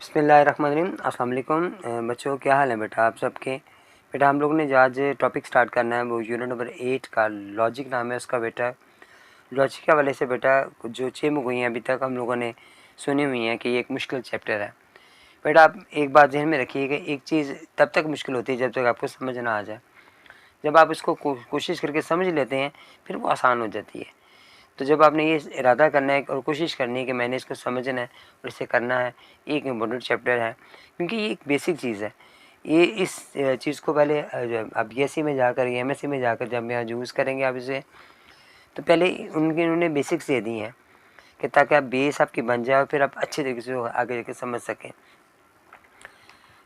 बिस्मिल्लाहिर्रहमानिर्रहीम। अस्सलाम वालेकुम। बच्चों, क्या हाल है बेटा आप सबके। बेटा हम लोग ने जो आज टॉपिक स्टार्ट करना है वो यूनिट नंबर 8 का लॉजिक नाम है उसका बेटा। लॉजिक के हवाले से बेटा जो 6 बुक हुई हैं अभी तक हम लोगों ने सुनी हुई हैं कि ये एक मुश्किल चैप्टर है। बेटा आप एक बात ध्यान में रखिए कि एक चीज़ तब तक मुश्किल होती है जब तक आपको समझ ना आ जाए। जब आप इसको कोशिश करके समझ लेते हैं फिर वो आसान हो जाती है। तो जब आपने ये इरादा करना है और कोशिश करनी है कि मैंने इसको समझना है और इसे करना है, ये एक इम्पोर्टेंट चैप्टर है क्योंकि ये एक बेसिक चीज़ है। ये इस चीज़ को पहले आप बीएससी में जाकर या एमएससी में जाकर जब यहाँ यूज़ करेंगे आप इसे, तो पहले उन्होंने बेसिक्स दे दी हैं कि ताकि आप बेस आपकी बन जाए और फिर आप अच्छे तरीके से आगे जाके समझ सकें।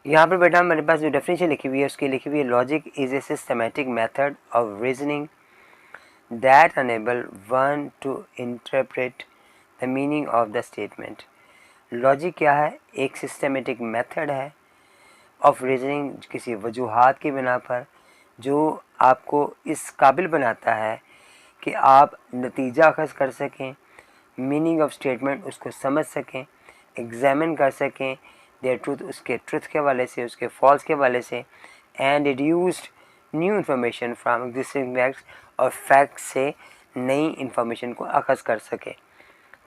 यहाँ पर बेटा हमारे पास जो डेफिनेशन लिखी हुई है उसकी लिखी हुई है, logic is a systematic method of reasoning that enable one to interpret the meaning of the statement। Logic क्या है? एक सिस्टमेटिक मेथड है ऑफ रीजनिंग, किसी वजूहात की बिना पर जो आपको इस काबिल बनाता है कि आप नतीजा अखज़ कर सकें, मीनिंग ऑफ स्टेटमेंट उसको समझ सकें, एग्जामिन कर सकें देयर ट्रूथ, उसके ट्रुथ के हवाले से, उसके फॉल्स के हवाले से, and deduced new information from existing facts, और फैक्ट से नई इन्फॉर्मेशन को अखज़ कर सके।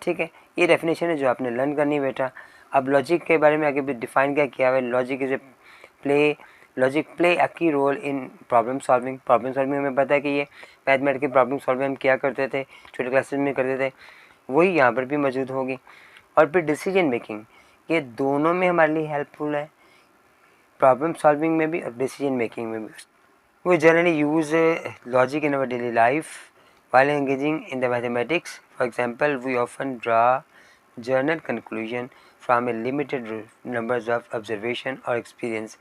ठीक है, ये डेफिनेशन है जो आपने लर्न करनी है बेटा। अब लॉजिक के बारे में आगे भी डिफाइन क्या किया हुआ है, logic is a logic play a key role in problem solving. Problem solving हमें पता है कि ये मैथमेटिकल प्रॉब्लम सॉल्विंग हम क्या करते थे, छोटे क्लासेस में करते थे, वही यहाँ पर भी मौजूद होगी। और फिर डिसीजन मेकिंग, ये दोनों में हमारे लिए हेल्पफुल है, प्रॉब्लम सॉल्विंग में भी और डिसीजन मेकिंग में भी। We generally use logic in our daily life while engaging in the mathematics. For example, we often draw general conclusion from a limited numbers of observation or experience।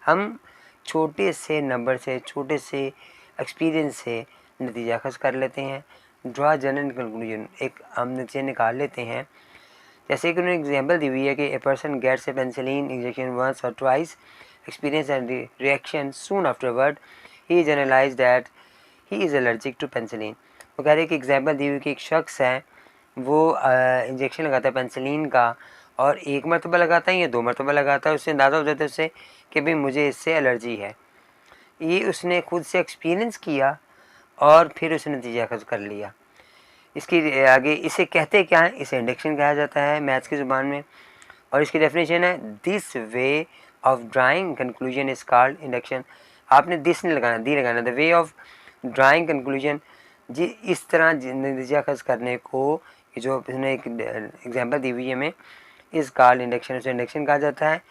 हम छोटे से number से, छोटे से experience से नतीजा खस कर लेते हैं। ड्रा जनरल कंक्लूजन, एक हम नतीजे निकाल लेते हैं। जैसे कि उन्होंने एग्जाम्पल दी हुई है कि a person gets a penicillin injection once और twice, experience and reaction soon afterward, he generalize that he is allergic to penicillin. वो कह रहे हैं कि एग्जाम्पल दी हुई कि एक शख्स है वो इंजेक्शन लगाता है पेंसिलिन का, और एक मरतबा लगाता है या 2 मरतबा लगाता है, उससे अंदाज़ा हो जाता है उससे कि भाई मुझे इससे एलर्जी है। ये उसने खुद से एक्सपीरियंस किया और फिर उसने नतीजा अखज़ कर लिया। इसकी आगे इसे कहते क्या है, इसे इंडक्शन कहा जाता है मैथ्स की ज़ुबान में। और इसकी डेफिनेशन है, this way of drawing conclusion is called induction. आपने दिस नहीं लगाना, दी लगाना। The way of drawing conclusion, जी इस तरह नतीजा अखज़ करने को, जो इसने एक एग्जांपल दी हुई है हमें, इस कॉल्ड इंडक्शन, उसे इंडक्शन कहा जाता है।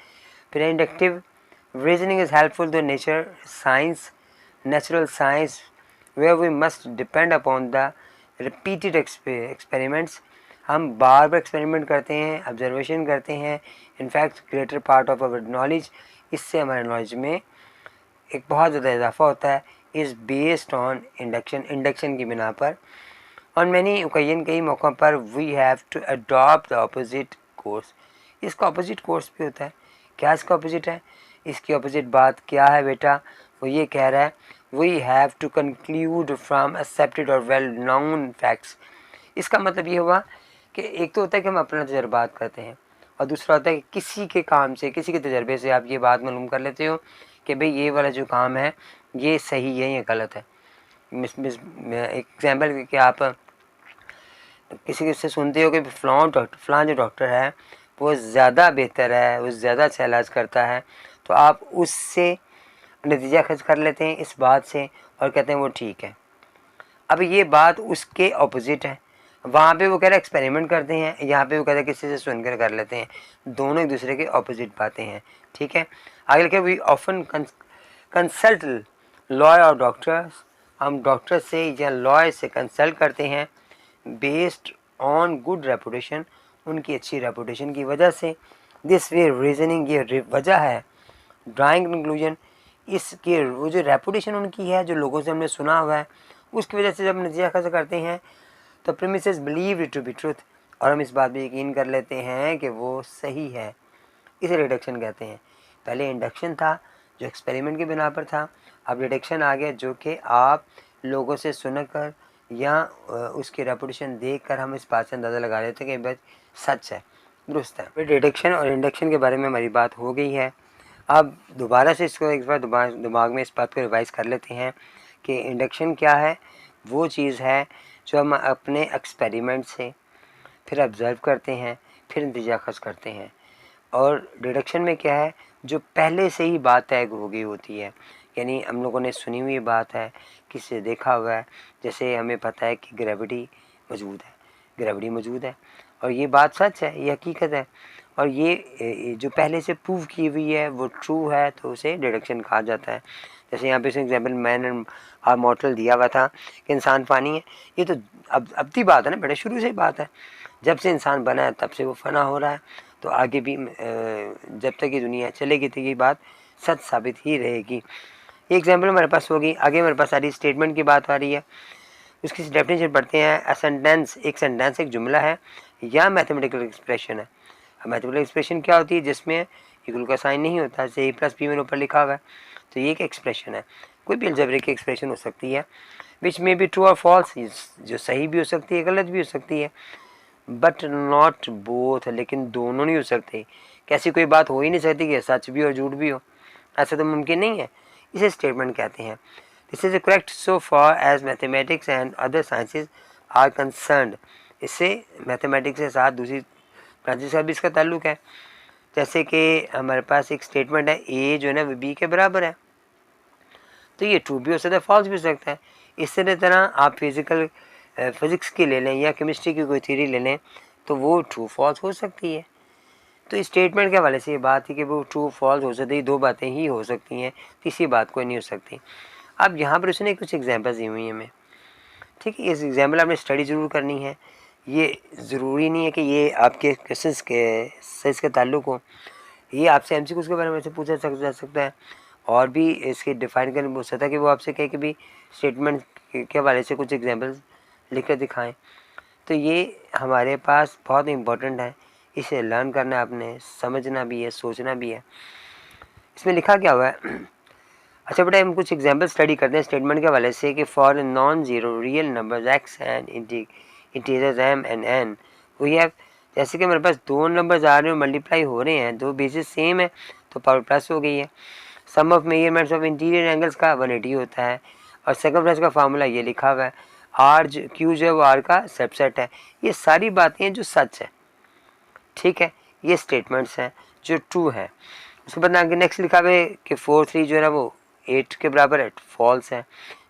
फिर inductive reasoning is helpful to natural science where we must depend upon the repeated experiments. हम बार बार एक्सपेरिमेंट करते हैं, ऑब्जर्वेशन करते हैं। In fact greater part of our knowledge, इससे हमारे नॉलेज में एक बहुत ज़्यादा इजाफा होता है, is based on induction, induction की बिना पर। और मैंने कई मौक़ों पर we have to adopt the opposite course. इसका अपोजिट कोर्स भी होता है। क्या इसका अपोजिट है? इसकी अपोजिट बात क्या है बेटा? वो ये कह रहा है, we have to conclude from accepted और वेल नोन फैक्ट्स। इसका मतलब ये हुआ कि एक तो होता है कि हम अपना तजर्बात करते हैं, और दूसरा होता है कि किसी के काम से, किसी के तजर्बे से आप ये बात मालूम कर लेते हो कि भाई ये वाला जो काम है ये सही है या गलत है। एग्जाम्पल कि आप किसी से सुनते हो कि फ़लाँ जो डॉक्टर है वो ज़्यादा बेहतर है, वो ज़्यादा अच्छा इलाज करता है, तो आप उससे नतीजा अखज़ कर लेते हैं इस बात से और कहते हैं वो ठीक है। अब ये बात उसके ऑपोजिट है। वहाँ पे वो कह रहे एक्सपेरिमेंट करते हैं, यहाँ पे वो कह रहे किसी से सुनकर कर लेते हैं। दोनों एक दूसरे के ऑपोजिट बातें हैं। ठीक है, आगे लिखे, वी ऑफन कंसल्ट लॉयर और डॉक्टर्स। हम डॉक्टर से या लॉयर से कंसल्ट करते हैं बेस्ड ऑन गुड रेपुटेशन, उनकी अच्छी रेपुटेशन की वजह से। दिस वे रीजनिंग, ये वजह है। ड्राइंग कंक्लूजन, इसके वो जो रेपुटेशन उनकी है, जो लोगों से हमने सुना हुआ है, उसकी वजह से जब नतीजा अखज़ करते हैं तो premises believe it to be truth, और हम इस बात पे यकीन कर लेते हैं कि वो सही है। इसे रिडक्शन कहते हैं। पहले इंडक्शन था जो एक्सपेरिमेंट की बिना पर था, अब रिडक्शन आ गया जो कि आप लोगों से सुनकर या उसकी रेपुटेशन देख कर हम इस बात से अंदाज़ा लगा लेते हैं कि बस सच है। दुरुस्त है। फिर डिडक्शन और इंडक्शन के बारे में हमारी बात हो गई है। अब दोबारा से इसको एक बार दिमाग में इस बात को रिवाइज़ कर लेते हैं कि इंडक्शन क्या है। वो चीज़ है जो हम अपने एक्सपेरिमेंट से फिर ऑब्ज़र्व करते हैं, फिर नतीजा ख़ास करते हैं। और डिडक्शन में क्या है, जो पहले से ही बात तय हो गई होती है, यानी हम लोगों ने सुनी हुई बात है, किसी से देखा हुआ है। जैसे हमें पता है कि ग्रेविटी मौजूद है और ये बात सच है, ये हकीकत है, और ये जो पहले से प्रूव की हुई है वो ट्रू है, तो उसे डिडक्शन कहा जाता है। जैसे यहाँ पे इस एग्जाम्पल मैन आर मॉर्टल दिया हुआ था कि इंसान पानी है। ये तो अब की बात है ना, बड़े शुरू से ही बात है, जब से इंसान बना है तब से वो फना हो रहा है, तो आगे भी जब तक ये दुनिया चलेगी तो ये बात सच साबित ही रहेगी। ये एग्जाम्पल हमारे पास होगी। आगे हमारे पास सारी स्टेटमेंट की बात आ रही है, उसकी डेफिनेशन पढ़ते हैं। अ सेंटेंस, एक सेंटेंस एक जुमला है या मैथमेटिकल एक्सप्रेशन है। अब मैथमेटिकल एक्सप्रेशन क्या होती है, जिसमें इक्वल का साइन नहीं होता, जैसे ए प्लस बी मैंने ऊपर लिखा हुआ है, तो ये एक एक्सप्रेशन है। कोई भी अलजेब्रिक की एक्सप्रेशन हो सकती है, विच मे बी ट्रू और फॉल्स, जो सही भी हो सकती है, गलत भी हो सकती है, बट नॉट बोथ, लेकिन दोनों नहीं हो सकते। कैसी कोई बात हो ही नहीं सकती कि सच भी और झूठ भी हो, ऐसा तो मुमकिन नहीं है। इसे स्टेटमेंट कहते हैं। This is correct so far as mathematics and other sciences are concerned. इससे मैथमेटिक्स के साथ दूसरी ब्रांचेस का भी इसका ताल्लुक है। जैसे कि हमारे पास एक स्टेटमेंट है, ए जो है ना वो बी के बराबर है, तो ये ट्रू भी हो सकता है, फॉल्स भी हो सकता है। इसी तरह आप फिज़िक्स की ले लें या केमिस्ट्री की कोई थ्योरी ले लें, तो वो ट्रू फॉल्स हो सकती है। तो स्टेटमेंट के हवाले से ये बात है कि वो ट्रू फॉल्स हो सकती है, दो बातें ही हो सकती हैं, तीसरी बात कोई नहीं हो सकती। अब यहाँ पर उसने कुछ एग्जांपल्स दी हुई हैं हमें, ठीक है। इस एग्जाम्पल आपने स्टडी ज़रूर करनी है। ये ज़रूरी नहीं है कि ये आपके क्वेश्चंस के से इसके ताल्लुक़ हो, ये आपसे एमसीक्यूज़ के बारे में से पूछा जा सकता है, और भी इसके डिफाइन करने हो सकता है कि वो आपसे कहे कि भी स्टेटमेंट के हवाले से कुछ एग्जाम्पल्स लिख कर दिखाएँ। तो ये हमारे पास बहुत इम्पोर्टेंट है, इसे लर्न करना है, आपने समझना भी है, सोचना भी है। इसमें लिखा क्या हुआ है, अच्छा बेटा हम कुछ एग्जाम्पल स्टडी करते हैं स्टेटमेंट के हवाले से कि for non zero real numbers X and integers M and N we have, जैसे कि मेरे पास दो नंबर्स आ रहे हैं, मल्टीप्लाई हो रहे हैं, दो बेसिस सेम है तो पावर प्लस हो गई है। Sum of measurements of interior angles का 180 होता है, और सेकंड ब्रांच का फार्मूला ये लिखा हुआ है, आर क्यू जो है वो आर का सबसेट है। ये सारी बातें हैं जो सच है, ठीक है, ये स्टेटमेंट्स हैं जो ट्रू है। उसके बाद आगे नेक्स्ट लिखा हुआ है कि 4 3 जो है ना वो 8 के बराबर है, फॉल्स है।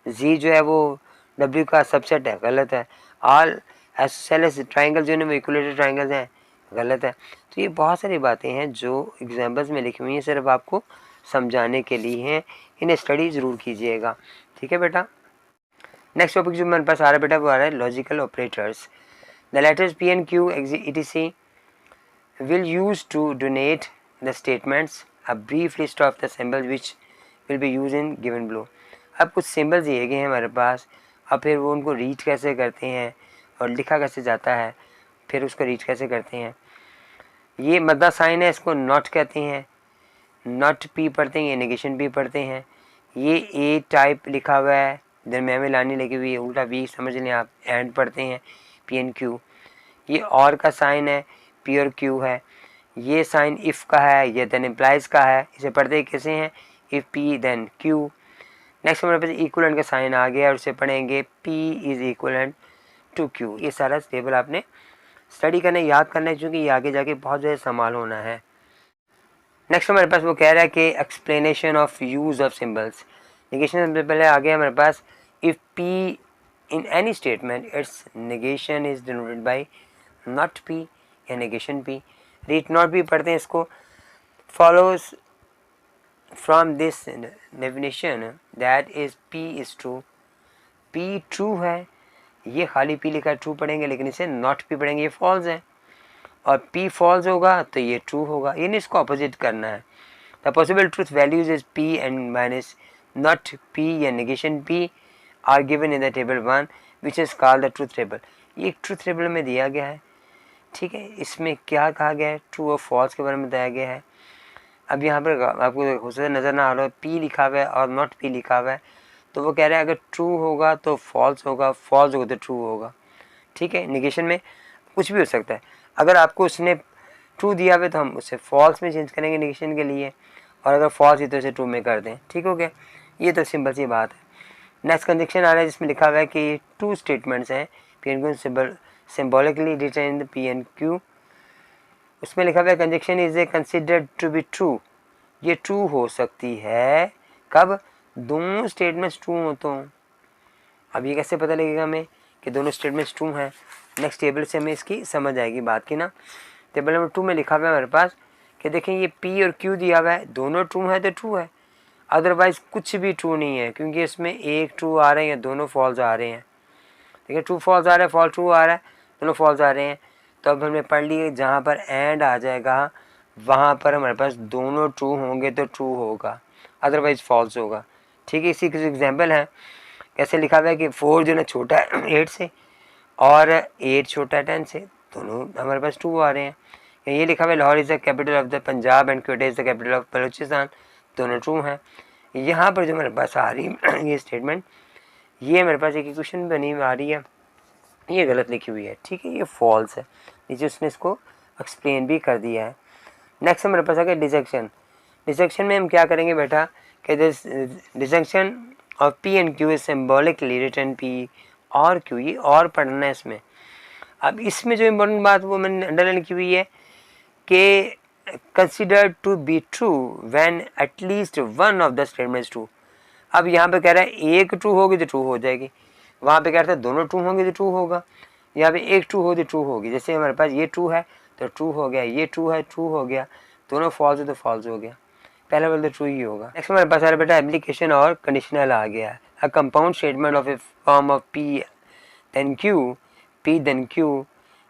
जी जो है वो डब्ल्यू का सबसेट है, गलत है। आल एसोसेलेस ट्राइंगल जो है वो इक्विलेटरल ट्राइंगल्स हैं, गलत है। तो ये बहुत सारी बातें हैं जो एग्जाम्पल्स में लिखी हुई हैं, सिर्फ आपको समझाने के लिए हैं, इन्हें स्टडी ज़रूर कीजिएगा, ठीक है बेटा। नेक्स्ट टॉपिक जो मेरे पास आ रहा है बेटा वो आ रहा है logical operators. The letters P and Q etc will use to donate the statements a brief list of the symbols which will be used in given below। अब कुछ सिंबल्स दिए गए हैं हमारे पास, अब फिर वो उनको रीड कैसे करते हैं और लिखा कैसे जाता है, फिर उसको रीड कैसे करते हैं। ये मद्दा साइन है, इसको नॉट कहते हैं, नॉट पी पढ़ते हैं, ये नेगेशन पी पढ़ते हैं। ये ए टाइप लिखा हुआ है, दरम्यान में लानी लगी हुई है, उल्टा वी समझ लें आप, एंड पढ़ते हैं पी एंड क्यू। ये और का साइन है, पी और क्यू है। ये साइन इफ़ का है, ये देन इम्प्लाइज का है, इसे पढ़ते कैसे हैं, if P then Q. Next हमारे पास इक्वलेंट का साइन आ गया और उसे पढ़ेंगे P is equivalent to Q. ये सारा टेबल आपने स्टडी करना है, याद करना है, क्योंकि ये आगे जाके बहुत ज़्यादा इस्तेमाल होना है। नेक्स्ट हमारे पास वो कह रहा है कि explanation of use of symbols. Negation से पहले आ गया हमारे पास, if P in any statement its negation is denoted by not P या negation P. Read not P पढ़ते हैं इसको, follows from this definition that is P is true. P true है, ये खाली पी लिखा ट्रू पढ़ेंगे, लेकिन इसे नॉट पी पढ़ेंगे, ये फॉल्स है। और पी फॉल्स होगा तो ये ट्रू होगा, यानी इसको अपोजिट करना है। The possible truth values is P and minus not P या negation P are given in the table 1 which is called the truth table. ये एक ट्रूथ टेबल में दिया गया है, ठीक है। इसमें क्या कहा गया है, ट्रू और फॉल्स के बारे में बताया गया है। अब यहाँ पर आपको हो सकता है नज़र ना आ रहा है, पी लिखा हुआ है और नॉट पी लिखा हुआ है, तो वो कह रहा है अगर ट्रू होगा तो फॉल्स होगा, फॉल्स होगा तो ट्रू होगा, ठीक है। नेगेशन में कुछ भी हो सकता है। अगर आपको उसने ट्रू दिया हुआ तो हम उसे फॉल्स में चेंज करेंगे नेगेशन के लिए, और अगर फॉल्स है तो उसे ट्रू में कर दें। ठीक हो गया, ये तो सिंपल सी बात है। नेक्स्ट कंजक्शन आ रहा है जिसमें लिखा हुआ है कि टू स्टेटमेंट्स हैं P and Q symbolically written in the P and Q. उसमें लिखा हुआ है conjunction is a considered to be true. ये ट्रू हो सकती है कब? दोनों स्टेटमेंट्स ट्रू हो तो। अब ये कैसे पता लगेगा हमें कि दोनों स्टेटमेंट्स ट्रू हैं? नेक्स्ट टेबल से हमें इसकी समझ आएगी बात की ना। टेबल नंबर 2 में लिखा हुआ है हमारे पास कि देखें ये पी और क्यू दिया हुआ है, दोनों ट्रू है तो ट्रू है, अदरवाइज कुछ भी ट्रू नहीं है, क्योंकि इसमें एक ट्रू आ रहे हैं, दोनों फॉल्स आ रहे हैं। ठीक है, ट्रू फॉल्स आ रहा है, फॉल्स ट्रू आ रहा है, दोनों फॉल्स आ रहे हैं। तो अब हमने पढ़ लिए जहाँ पर एंड आ जाएगा वहाँ पर हमारे पास दोनों ट्रू होंगे तो ट्रू होगा, अदरवाइज फॉल्स होगा। ठीक है, इसी कुछ एग्जाम्पल है। कैसे लिखा हुआ है कि 4 जो है छोटा है 8 से और 8 छोटा है 10 से, दोनों हमारे पास ट्रू आ रहे हैं। ये लिखा हुआ है Lahore is the capital of the Punjab and Quetta is the capital of Balochistan, दोनों ट्रू हैं। यहाँ पर जो हमारे पास आ रही है ये स्टेटमेंट, ये मेरे पास एक इक्वेशन बनी आ रही है, ये गलत लिखी हुई है। ठीक है, ये फॉल्स है, नीचे उसने इसको एक्सप्लेन भी कर दिया है। नेक्स्ट हमारे पास आ गया डिसेक्शन। डिसेक्शन में हम क्या करेंगे बेटा कि this dissection of P and Q is symbolically written P और क्यू, ये और पढ़ना है इसमें। अब इसमें जो इम्पोर्टेंट बात वो मैंने अंडरलाइन की हुई है कि considered to be true when at least one of the statements true. अब यहाँ पे कह रहा है एक ट्रू होगी तो ट्रू हो जाएगी, वहाँ पे कह रहा था दोनों ट्रू होंगे तो ट्रू होगा, यहाँ पे एक ट्रू हो तो ट्रू होगी। जैसे हमारे पास ये ट्रू है तो ट्रू हो गया, ये ट्रू है ट्रू हो गया, दोनों फॉल्स है तो फॉल्स हो गया, पहला वाला तो ट्रू ही होगा। नेक्स्ट हमारे पास आ रहा बेटा एप्लीकेशन और कंडीशनल आ गया है। A compound statement of a form of P then Q, P then Q,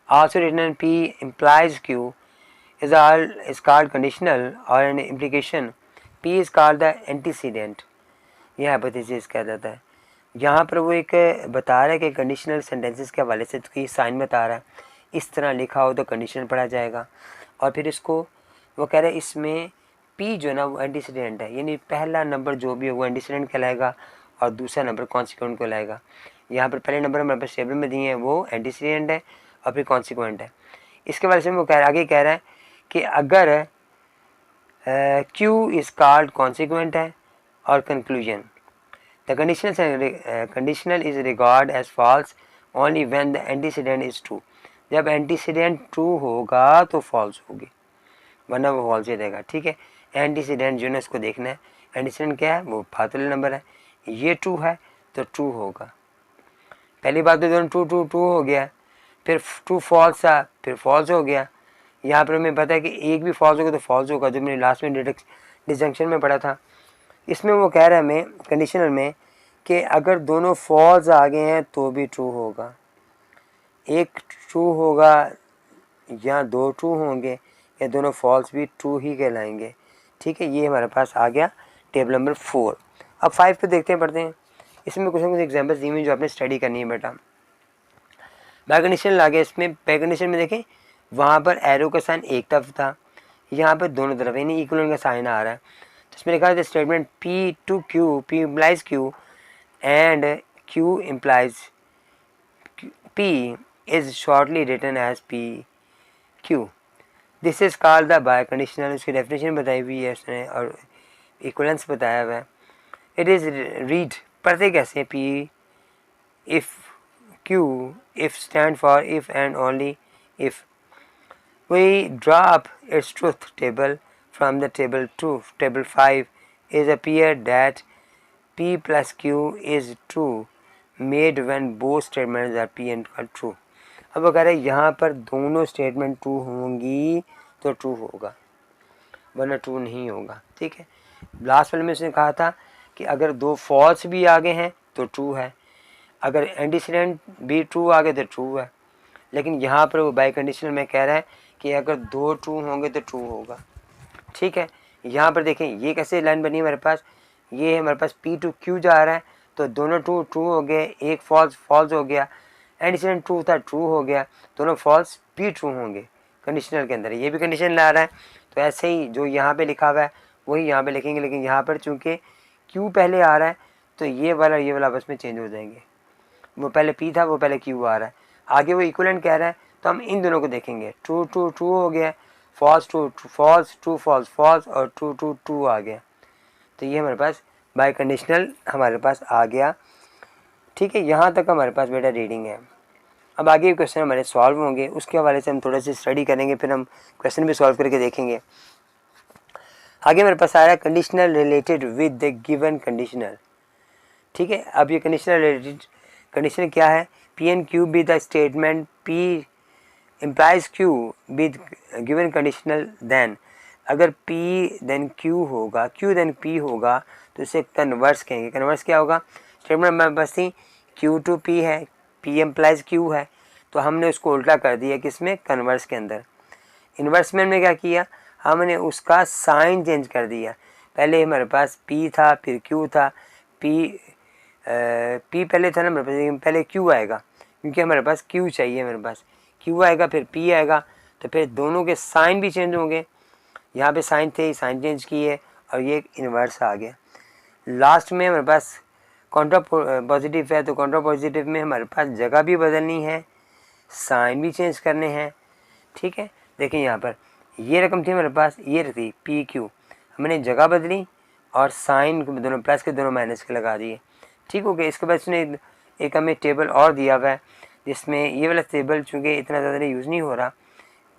also written in P implies Q, is called conditional or an implication. P is called the antecedent. यह hypothesis कहा जाता है। यहाँ पर वो एक बता रहा है कि कंडीशनल सेंटेंसेस के हवाले से तो ये साइन बता रहा है, इस तरह लिखा हो तो कंडीशन पढ़ा जाएगा। और फिर इसको वो कह रहे हैं इसमें P जो है ना वो एंटीसीडेंट है, यानी पहला नंबर जो भी है वो एंटीसीडेंट कहलाएगा और दूसरा नंबर कॉन्सिक्वेंट कहलाएगा। यहाँ पर पहले नंबर हमारे पास टेबल में दिए हैं वो एंटीसीडेंट है और फिर कॉन्सिक्वेंट है। इसके बारे में वो आगे कह रहा है कि अगर Q इज कॉल्ड कॉन्सिक्वेंट है और conclusion, the conditional is regard as false only when the antecedent is true. जब एंटीसीडेंट ट्रू होगा तो फॉल्स होगी, वरना वो फॉल्स ही रहेगा। ठीक है, एंटीसीडेंट जो है इसको देखना है, एंटीसीडेंट क्या है वो फातुल नंबर है, ये ट्रू है तो ट्रू होगा। पहली बात तो दोनों ट्रू ट्रू ट्रू हो गया, फिर ट्रू फॉल्स था फिर फॉल्स हो गया। यहाँ पर हमें पता है कि एक भी फॉल्स होगा तो फॉल्स होगा, जो मैंने लास्ट में डिजंक्शन में पढ़ा था। इसमें वो कह रहा है हमें कंडीशनल में कि अगर दोनों फॉल्स आ गए हैं तो भी ट्रू होगा, एक ट्रू होगा या दो ट्रू होंगे या दोनों फॉल्स भी ट्रू ही कहलाएंगे। ठीक है, ये हमारे पास आ गया टेबल नंबर 4। अब 5 पे देखते हैं, पढ़ते हैं। इसमें कुछ ना कुछ एग्जाम्पल्स दी हुई जो आपने स्टडी करनी है बेटा। बाय कंडीशन आ गया, इसमें बाय कंडीशन में देखें वहाँ पर एरो का साइन एक तरफ था, यहाँ पर दोनों तरफ यानी इक्वल का साइन आ रहा है। तो इसमें लिखा है statement P to Q, P implies Q and Q implies P is shortly written as P Q। This is called the biconditional. उसकी डेफिनेशन बताई हुई है उसने और इक्वलेंस बताया हुआ है। इट इज़ रीड, पढ़ते कैसे P if Q, if stand for if and only if. We draw up its truth table from the table 2. Table 5 is appear that P plus Q is true made when both statements are P and are true. अब अगर यहाँ पर दोनों statement true होंगी तो true होगा, वरना true नहीं होगा। ठीक है, लास्ट वाले में उसने कहा था कि अगर दो फॉल्स भी आगे हैं तो ट्रू है, अगर एंटीसीडेंट भी ट्रू आगे तो ट्रू है। लेकिन यहाँ पर वो बाय कंडीशनल में कह रहा है कि अगर दो ट्रू होंगे तो ट्रू होगा। ठीक है, यहाँ पर देखें ये कैसे लाइन बनी है हमारे पास, ये हमारे पास P टू Q जा रहा है तो दोनों ट्रू ट्रू हो गए, एक फॉल्स फॉल्स हो गया, एंटीसीडेंट ट्रू था ट्रू हो गया, दोनों फॉल्स भी ट्रू होंगे कंडीशनल के अंदर। ये भी कंडीशन ला रहा है, तो ऐसे ही जो यहाँ पे लिखा हुआ है वही यहाँ पे लिखेंगे। लेकिन यहाँ पर चूँकि Q पहले आ रहा है तो ये वाला आपस में चेंज हो जाएंगे, वो पहले P था वो पहले Q आ रहा है, आगे वो इक्विवेलेंट कह रहा है तो हम इन दोनों को देखेंगे। ट्रू ट्रू ट्रू हो गया false to false to false false और ट्रू टू ट्रू आ गया। तो ये हमारे पास बाई कंडीशनल हमारे पास आ गया। ठीक है, यहाँ तक हमारे पास बेटा रीडिंग है। अब आगे क्वेश्चन हमारे सॉल्व होंगे, उसके हवाले से हम थोड़ा सा स्टडी करेंगे, फिर हम क्वेश्चन भी सॉल्व करके देखेंगे। आगे मेरे पास आ रहा है conditional related with the given conditional. ठीक है, अब ये कंडीशनल रिलेटेड कंडीशनल क्या है, P and Q be the statement P implies Q with given conditional then, अगर P then Q होगा, Q then P होगा तो इसे कन्वर्स कहेंगे। कन्वर्स क्या होगा, स्टेटमेंट हमारे पास थी Q to P है, P implies Q है, तो हमने उसको उल्टा कर दिया किसमें, कन्वर्स के अंदर। इन्वर्स में हमने क्या किया, हमने उसका साइन चेंज कर दिया। पहले हमारे पास P था, फिर Q था, P पहले था ना मेरे पास, पहले Q आएगा क्योंकि हमारे पास Q चाहिए, मेरे पास Q आएगा फिर P आएगा, तो फिर दोनों के साइन भी चेंज होंगे। यहाँ पे साइन थे, साइन चेंज किए और ये इन्वर्स आ गया। लास्ट में हमारे पास कॉन्ट्रा पॉजिटिव है, तो कॉन्ट्रा पॉजिटिव में हमारे पास जगह भी बदलनी है, साइन भी चेंज करने हैं। ठीक है, देखिए यहाँ पर ये रकम थी हमारे पास, ये थी PQ, हमने जगह बदली और साइन दोनों प्लस के दोनों माइनस के लगा दिए। ठीक हो गया। इसके बाद इसने एक हमें टेबल और दिया हुआ है, जिसमें ये वाला टेबल चूँकि इतना ज़्यादा यूज़ नहीं हो रहा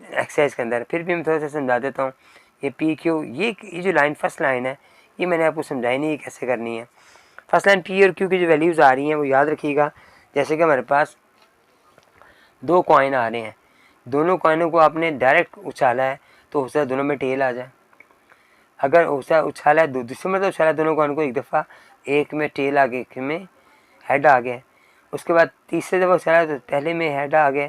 एक्सरसाइज के अंदर, फिर भी मैं थोड़ा सा समझा देता हूँ। ये PQ, ये जो लाइन फर्स्ट लाइन है, ये मैंने आपको समझाई नहीं कैसे करनी है। फर्स्ट लाइन P और Q की जो वैल्यूज़ आ रही हैं वो याद रखिएगा। जैसे कि हमारे पास दो कॉइन आ रहे हैं, दोनों कॉइनों को आपने डायरेक्ट उछाला है तो हो सकता है दोनों में टेल आ जाए। अगर उछाला है दूसरे में तो उछाला दोनों कॉइन को एक दफ़ा, एक में टेल आ गया, एक में हेड आ गया। उसके बाद तीसरे दफ़ा उछाला तो पहले में हेड आ गया,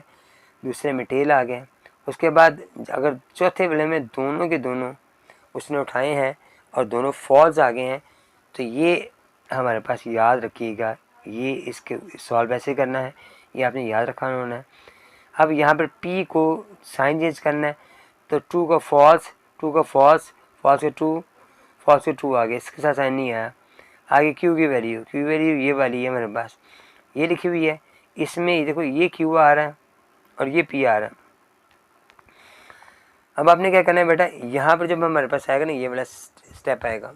दूसरे में टेल आ गया। उसके बाद अगर चौथे वाले में दोनों के दोनों उसने उठाए हैं और दोनों फॉल्स आ गए हैं, तो ये हमारे पास याद रखिएगा, ये इसके सॉल्व ऐसे करना है, ये आपने याद रखना होना है। अब यहाँ पर P को साइन चेंज करना है, तो ट्रू का फॉल्स, ट्रू का फॉल्स, फॉल्स के ट्रू, फॉल्स के ट्रू आ गया, इसके साथ साइन नहीं आया। आगे Q की वैल्यू, Q वैल्यू ये वाली है मेरे पास, ये लिखी हुई है। इसमें देखो ये Q आ रहा है और ये P आ रहा है। अब आपने क्या करना है बेटा, यहाँ पर जब हमारे पास आएगा ना ये वाला स्टेप आएगा।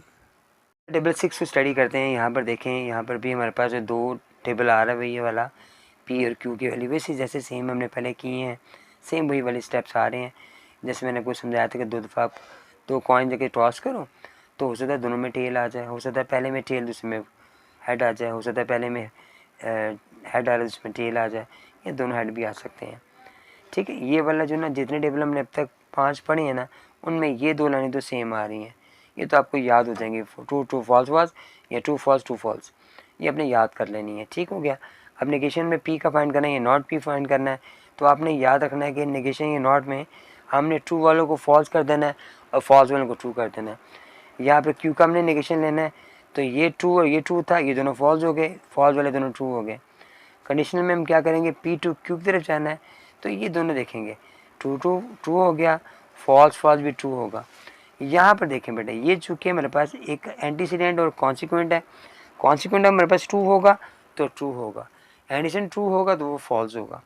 टेबल 6 को स्टडी करते हैं। यहाँ पर देखें, यहाँ पर भी हमारे पास दो टेबल आ रहा है, ये वाला P और Q की वैल्यू वैसे जैसे सेम हमने पहले किए हैं, सेम वही वाले स्टेप्स आ रहे हैं। जैसे मैंने आपको समझाया था कि दो दफ़ा आप दो कॉइन जगह टॉस करो तो हो सकता है दोनों में टेल आ जाए, हो सकता है पहले में टेल दूसरे में हेड आ जाए, हो सकता है पहले में हेड आ रहा है उसमें टेल आ जाए, या दोनों हेड भी आ सकते हैं। ठीक है, ये वाला जो ना जितने टेबल हमने अब तक 5 पढ़े हैं ना, उनमें ये दो लाइनें तो सेम आ रही हैं, ये तो आपको याद हो जाएंगे। ट्रू ट्रू फॉल्स वाज या ट्रू फॉल्स, ये आपने याद कर लेनी है। ठीक हो गया। अब नेगेशन में P का फाइंड करना है, ये नॉट P फाइंड करना है, तो आपने याद रखना है कि नेगेशन या नॉट में हमने ट्रू वालों को फॉल्स कर देना है और फॉल्स वालों को ट्रू कर देना है। यहाँ पर Q का हमने नेगेशन लेना है, तो ये ट्रू और ये ट्रू था, ये दोनों फॉल्स हो गए, फॉल्स वाले दोनों ट्रू हो गए। कंडीशनल में हम क्या करेंगे, P टू Q की तरफ जाना है, तो ये दोनों देखेंगे, ट्रू ट्रू ट्रू हो गया, फॉल्स फॉल्स भी ट्रू होगा। यहाँ पर देखें बेटा, ये चूँकि मेरे पास एक एंटीसीडेंट और कॉन्सिक्वेंट है, कॉन्सिक्वेंट मेरे पास ट्रू होगा तो ट्रू होगा, एंटीसीडेंट ट्रू होगा तो वो फॉल्स होगा।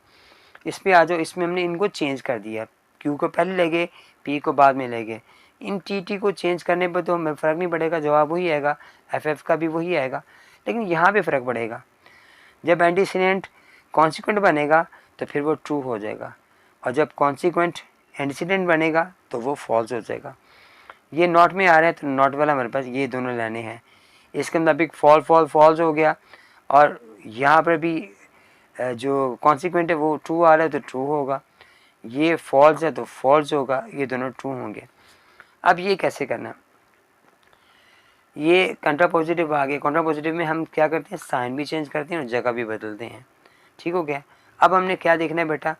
इस पर आ जाओ, इसमें हमने इनको चेंज कर दिया, Q को पहले ले गए, P को बाद में ले गए। इन TT को चेंज करने पर तो हमें फ़र्क नहीं पड़ेगा, जवाब वही आएगा, FF का भी वही आएगा, लेकिन यहाँ पे फ़र्क पड़ेगा। जब एंटीसीडेंट कॉन्सिक्वेंट बनेगा तो फिर वो ट्रू हो जाएगा, और जब कॉन्सिक्वेंट एंटीसीडेंट बनेगा तो वो फॉल्स हो जाएगा। ये नॉट में आ रहा है तो नॉट वाला हमारे पास ये दोनों लाने हैं, इसके मुताबिक फॉल्स हो गया, और यहाँ पर भी जो कॉन्सिक्वेंट है वो ट्रू आ रहा है तो ट्रू होगा, ये फॉल्स है तो फॉल्स होगा, ये दोनों ट्रू होंगे। अब ये कैसे करना, ये कंट्रा पॉजिटिव आ गया। कंट्रा पॉजिटिव में हम क्या करते हैं, साइन भी चेंज करते हैं और जगह भी बदलते हैं। ठीक हो गया। अब हमने क्या देखना है बेटा,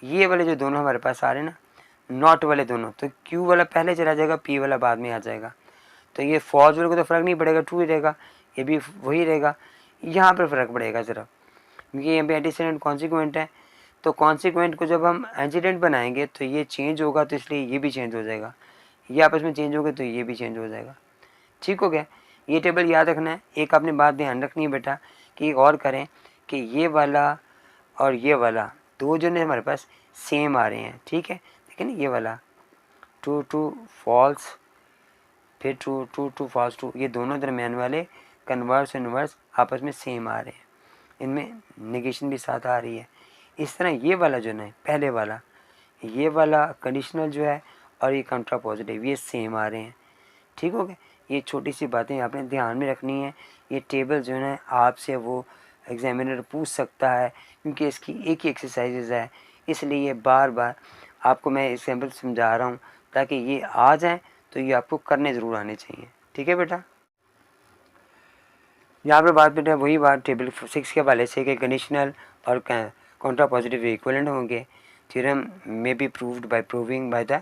ये वाले जो दोनों हमारे पास आ रहे हैं ना, नॉट वाले दोनों, तो Q वाला पहले चला जाएगा, P वाला बाद में आ जाएगा, तो ये फॉल्स वाले को तो फ़र्क नहीं पड़ेगा, ट्रू ही रहेगा, ये भी वही रहेगा। यहाँ पर फ़र्क पड़ेगा ज़रा, क्योंकि यहाँ पे एंटीसीडेंट कॉन्सिक्वेंट है, तो कॉन्सिक्वेंट को जब हम एंटीसीडेंट बनाएंगे तो ये चेंज होगा, तो इसलिए ये भी चेंज हो जाएगा, ये आपस में चेंज होगा तो ये भी चेंज हो जाएगा। ठीक हो गया। ये टेबल याद रखना है। एक आपने बात ध्यान रखनी है बेटा कि एक और करें कि ये वाला और ये वाला दो जो ने हमारे पास सेम आ रहे हैं। ठीक है, लेकिन ये वाला ट्रू ट्रू फॉल्स, फिर true true true false true, ये दोनों दरमियान वाले कन्वर्स इन्वर्स आपस में सेम आ रहे हैं, इनमें नेगेशन भी साथ आ रही है। इस तरह ये वाला जो ना पहले वाला, ये वाला कंडीशनल जो है और ये कंट्रा पॉजिटिव, ये सेम आ रहे हैं। ठीक हो गया। ये छोटी सी बातें आपने ध्यान में रखनी है। ये टेबल जो है आपसे वो एग्जामिनर पूछ सकता है, क्योंकि इसकी एक ही एक्सरसाइजेज है, इसलिए बार बार आपको मैं एग्जाम्पल समझा रहा हूँ ताकि ये आ जाए, तो ये आपको करने ज़रूर आने चाहिए। ठीक है बेटा। यहाँ पर बात बेटा वही बात टेबल 6 के हवाले से कि कंडीशनल और कंट्रा पॉजिटिव इक्विवेलेंट होंगे। थ्योरम में be proved bye proving by the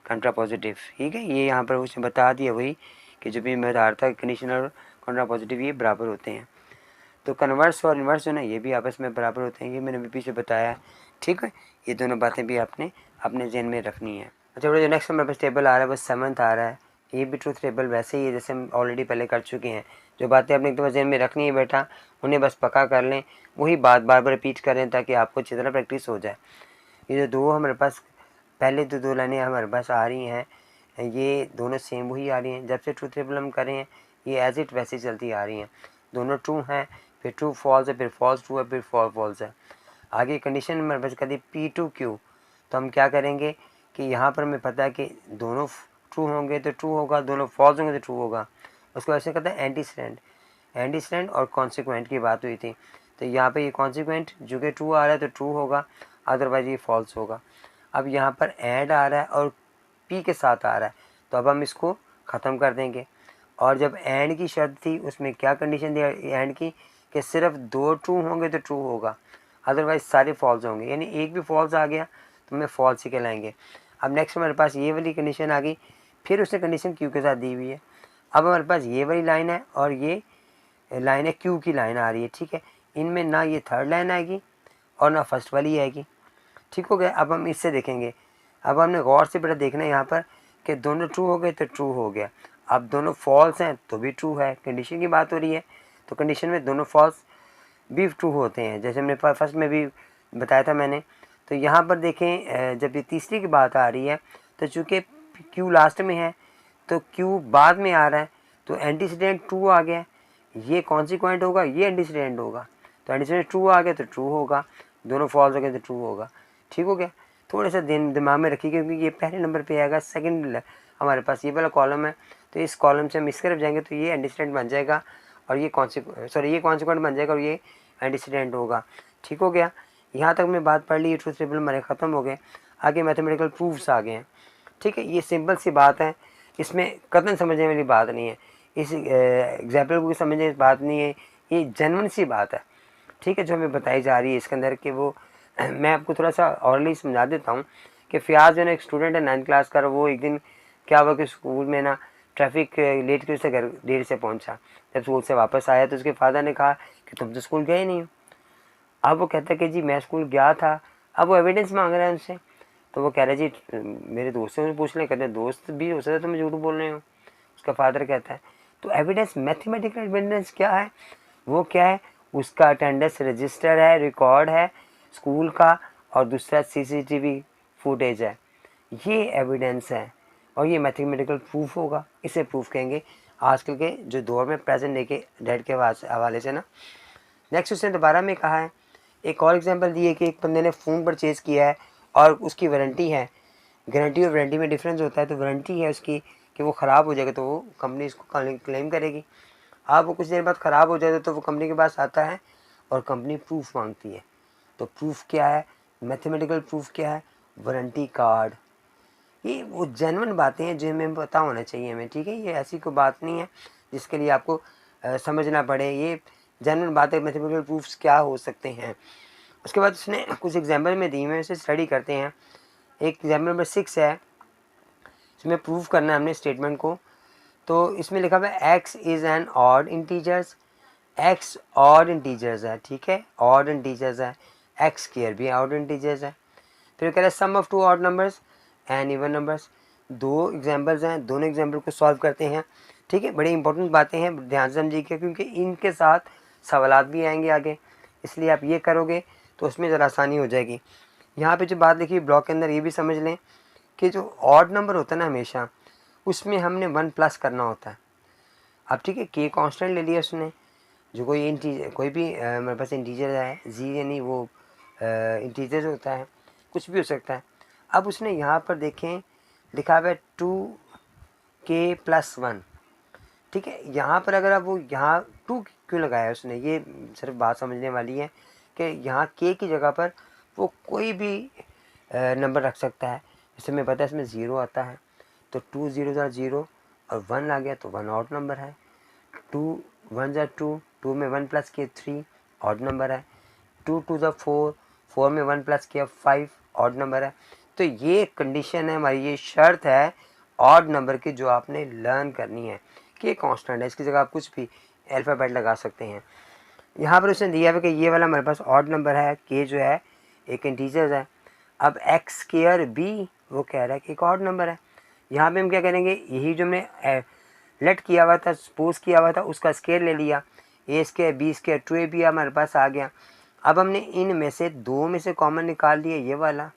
कंट्रा positive. ठीक है, ये यहाँ पर उसने बता दिया वही कि जो भी मैं बता रहा था कंडीशनल और कंट्रा पॉजिटिव ये बराबर होते हैं। तो कन्वर्स और इन्वर्स जो ना ये भी आपस में बराबर होते हैं, ये मैंने भी पीछे बताया। ठीक है, ये दोनों बातें भी आपने अपने जहन में रखनी है। अच्छा बेटा, जो नेक्स्ट हमारे पास टेबल आ रहा है वो 7th आ रहा है। ये भी ट्रूथ टेबल वैसे ही है जैसे हम ऑलरेडी पहले कर चुके हैं। जो बातें आपने एक दफ़ा जहन में रखनी है बेटा, उन्हें बस पक्का कर लें, वही बात बार बार रिपीट करें ताकि आपको अच्छी तरह प्रैक्टिस हो जाए। ये जो दो हमारे पास पहले दो लाइनें हमारे पास आ रही हैं, ये दोनों सेम वही आ रही हैं। जब से ट्रूथ टेबल हम करें हैं ये एज इट वैसे चलती आ रही हैं, दोनों ट्रू हैं, फिर ट्रू फॉल्स है, फिर फॉल्स ट्रू है, फिर फॉल्स है। आगे कंडीशन हमारे पास कहती है P2 Q, तो हम क्या करेंगे कि यहाँ पर हमें पता है कि दोनों ट्रू होंगे तो ट्रू होगा, दोनों फॉल्स होंगे तो ट्रू होगा। उसको ऐसे कहते हैं एंटीसेडेंट और कॉन्सिक्वेंट की बात हुई थी। तो यहाँ पे ये कॉन्सिक्वेंट जो कि ट्रू आ रहा है तो ट्रू होगा, अदरवाइज ये फॉल्स होगा। अब यहाँ पर एंड आ रहा है और पी के साथ आ रहा है, तो अब हम इसको ख़त्म कर देंगे। और जब एंड की शर्त थी उसमें क्या कंडीशन थी एंड की कि सिर्फ दो ट्रू होंगे तो ट्रू होगा, अदरवाइज सारे फॉल्स होंगे। यानी एक भी फॉल्स आ गया तो हमें फॉल्स ही कहलाएंगे। अब नेक्स्ट हमारे पास ये वाली कंडीशन आ गई, फिर उसने कंडीशन क्यू के साथ दी हुई है। अब हमारे पास ये वाली लाइन है और ये लाइन है क्यू की लाइन आ रही है। ठीक है, इनमें ना ये थर्ड लाइन आएगी और ना फर्स्ट वाली आएगी। ठीक हो गया। अब हम इससे देखेंगे, अब हमने गौर से बेटा देखना है यहाँ पर कि दोनों ट्रू हो गए तो ट्रू हो गया, अब दोनों फॉल्स हैं तो भी ट्रू है। कंडीशन की बात हो रही है तो कंडीशन में दोनों फॉल्स भी ट्रू होते हैं, जैसे हमने फर्स्ट में भी बताया था मैंने। तो यहाँ पर देखें जब ये तीसरी की बात आ रही है तो चूँकि क्यू लास्ट में है तो क्यू बाद में आ रहा है, तो एंटीसीडेंट ट्रू आ गया, ये कॉन्सिक्वेंट होगा, ये एंटीसीडेंट होगा। तो एंटीसीडेंट ट्रू आ गया तो ट्रू होगा, दोनों फॉल्स हो गए तो ट्रू होगा। ठीक हो गया। थोड़ा सा दिमाग में रखिए क्योंकि ये पहले नंबर पे आएगा, सेकंड हमारे पास ये वाला कॉलम है, तो इस कॉलम से हम इस तरफ जाएंगे तो ये एंटीसीडेंट बन जाएगा और ये कॉन्सिक्वेंट बन जाएगा और ये एंटीसीडेंट होगा। ठीक हो गया। यहाँ तक मैं बात पढ़ ली, ये ट्रूथ टेबल हमारे ख़त्म हो गए। आगे मैथमेटिकल प्रूफ्स आ गए हैं। ठीक है, ये सिंपल सी बात है, इसमें कतन समझने वाली बात नहीं है, इस एग्जाम्पल को समझने की बात नहीं है, ये जेन्युइन सी बात है। ठीक है, जो हमें बताई जा रही है इसके अंदर कि वो मैं आपको थोड़ा सा ऑरली समझा देता हूँ कि फ़ियाज़ जो है एक स्टूडेंट है 9th क्लास का, वो एक दिन क्या हुआ कि स्कूल में ना ट्रैफिक लेट की उससे घर देर से पहुँचा। जब स्कूल से वापस आया तो उसके फादर ने कहा कि तुम तो स्कूल गए नहीं हो। अब वो कहता है कि जी मैं स्कूल गया था। अब वो एविडेंस मांग रहा है उनसे, तो वो कह रहा है जी मेरे दोस्तों से पूछ लें। कहते हैं दोस्त भी हो सकता है तुम झूठ बोल रहे हो। उसका फादर कहता है तो एविडेंस, मैथमेटिकल एविडेंस क्या है, वो क्या है, उसका अटेंडेंस रजिस्टर है, रिकॉर्ड है स्कूल का, और दूसरा सीसीटीवी फुटेज है। ये एविडेंस है और ये मैथमेटिकल प्रूफ होगा, इसे प्रूफ कहेंगे आजकल के जो दौर में प्रेजेंट डे के डेट के हवाले से ना। नेक्स्ट उसने दोबारा में कहा है, एक और एग्जांपल दिए कि एक बंदे ने फ़ोन परचेज़ किया है और उसकी वारंटी है। गारंटी और वारंटी में डिफरेंस होता है, तो वारंटी है उसकी कि वो ख़राब हो जाएगा तो वो कंपनी इसको क्लेम करेगी। अब वो कुछ देर बाद ख़राब हो जाए तो वो कंपनी के पास आता है और कंपनी प्रूफ मांगती है। तो प्रूफ क्या है, मैथमेटिकल प्रूफ क्या है, वारंटी कार्ड। ये वो जेन्युइन बातें हैं जो हमें पता होना चाहिए हमें। ठीक है, ये ऐसी कोई बात नहीं है जिसके लिए आपको समझना पड़े। ये जेन्युइन बातें, मैथमेटिकल प्रूफ्स क्या हो सकते हैं। उसके बाद उसने कुछ एग्जाम्पल में दी हुए, उसे स्टडी करते हैं। एक एग्जाम्पल नंबर 6 है, इसमें प्रूफ करना है हमने स्टेटमेंट को। तो इसमें लिखा हुआ है X is an odd integers, X odd integers है। ठीक है, ऑड इंटीजर्स है, एक्स स्क्वायर भी ऑड इंटीजर्स है। फिर कह रहा है sum of two odd numbers and even numbers. दो एग्जाम्पल्स हैं, दोनों एग्जाम्पल को सॉल्व करते हैं। ठीक है, बड़ी इंपॉर्टेंट बातें हैं, ध्यान से समझिएगा क्योंकि इनके साथ सवालात भी आएंगे आगे, इसलिए आप ये करोगे तो उसमें ज़रा आसानी हो जाएगी। यहाँ पे जो बात लिखी ब्लॉक के अंदर ये भी समझ लें कि जो ऑड नंबर होता है ना हमेशा उसमें हमने 1 प्लस करना होता है। अब ठीक है, के कांस्टेंट ले लिया उसने, जो कोई इंटीजर, कोई भी मेरे पास इंटीजर है जी, यानी वो इंटीजर होता है, कुछ भी हो सकता है। अब उसने यहाँ पर देखें लिखा हुआ है 2k+1, ठीक है। यहाँ पर अगर आप वो यहाँ 2 क्यों लगाया उसने, ये सिर्फ बात समझने वाली है कि यहाँ के की जगह पर वो कोई भी नंबर रख सकता है। जैसे मैं पता है इसमें 0 आता है, तो 2 0 0 और 1 आ गया तो 1 ऑड नंबर है। 2 1 2, 2 में 1 प्लस किया 3 ऑड नंबर है। 2 2 4, 4 में 1 प्लस किया 5 ऑड नंबर है। तो ये कंडीशन है हमारी, ये शर्त है ऑड नंबर की जो आपने लर्न करनी है कि कांस्टेंट है, इसकी जगह आप कुछ भी अल्फ़ाबेट लगा सकते हैं। यहाँ पर उसने दिया है कि ये वाला हमारे पास ऑड नंबर है, के जो है एक इंटीजर है। अब एक्स स्क्वायर बी वो कह रहा है कि एक ऑड नंबर है। यहाँ पे हम क्या करेंगे, यही जो हमने लेट किया हुआ था, सपोज किया हुआ था, उसका स्क्वायर ले लिया, ए स्क्वायर बी स्क्वायर 2ab हमारे पास आ गया। अब हमने इन में से 2 में से कॉमन निकाल लिया, ये वाला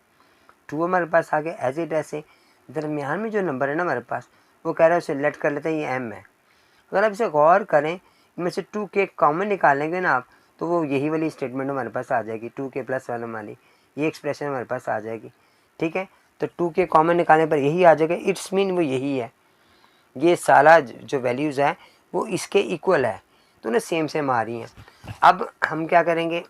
2 हमारे पास आ गया। एज इट ऐसे दरमियान में जो नंबर है ना हमारे पास, वो कह रहा है उसे लेट कर लेते हैं, ये m है। अगर आप इसे गौर करें, इनमें से 2k कॉमन निकालेंगे ना आप, तो वो यही वाली स्टेटमेंट हमारे पास आ जाएगी, 2k+1 वाली, ये एक्सप्रेशन हमारे पास आ जाएगी, ठीक है। तो 2k कॉमन निकालने पर यही आ जाएगा, इट्स मीन वो यही है, ये सारा जो वैल्यूज़ है वो इसके इक्वल है, तो ना सेम सेम आ रही हैं। अब हम क्या करेंगे,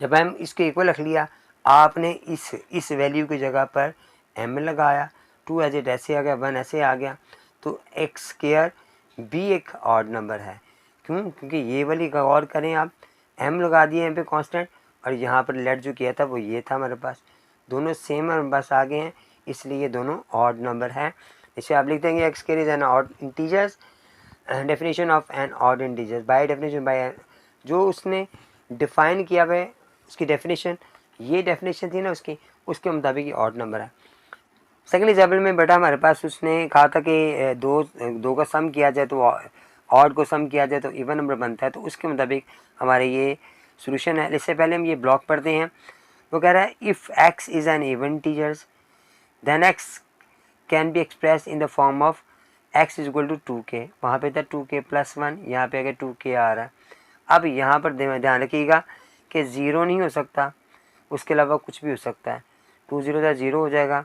जब हम इसके इक्वल रख लिया, आपने इस वैल्यू की जगह पर m लगाया, 2 एज इट ऐसे आ गया, 1 ऐसे आ गया, तो एक्स स्क्वायर भी एक ऑड नंबर है। क्यों? क्योंकि ये वाली गौर करें आप, m लगा दिए यहाँ पे कांस्टेंट, और यहाँ पर लेट जो किया था वो ये था हमारे पास, दोनों सेम हमारे पास आ गए हैं, इसलिए ये दोनों ऑड नंबर हैं। इसे आप लिख देंगे x square is an odd integers, definition of an odd integers by definition, by जो उसने डिफाइन किया हुआ है उसकी डेफिनेशन, ये डेफिनेशन थी ना उसकी, उसके मुताबिक ये ऑड नंबर है। सेकेंड एग्जाम्पल में बेटा हमारे पास उसने कहा था कि दो का सम किया जाए तो ऑड को सम किया जाए तो इवन नंबर बनता है, तो उसके मुताबिक हमारे ये सोल्यूशन है। इससे पहले हम ये ब्लॉक पढ़ते हैं। वो कह रहा है if x is an even integers then x can be express in the form of x is equal to 2k, वहाँ पे था 2k+1, यहाँ पे अगर 2k आ रहा है। अब यहाँ पर ध्यान रखिएगा कि ज़ीरो नहीं हो सकता, उसके अलावा कुछ भी हो सकता है। 2 0 0 हो जाएगा।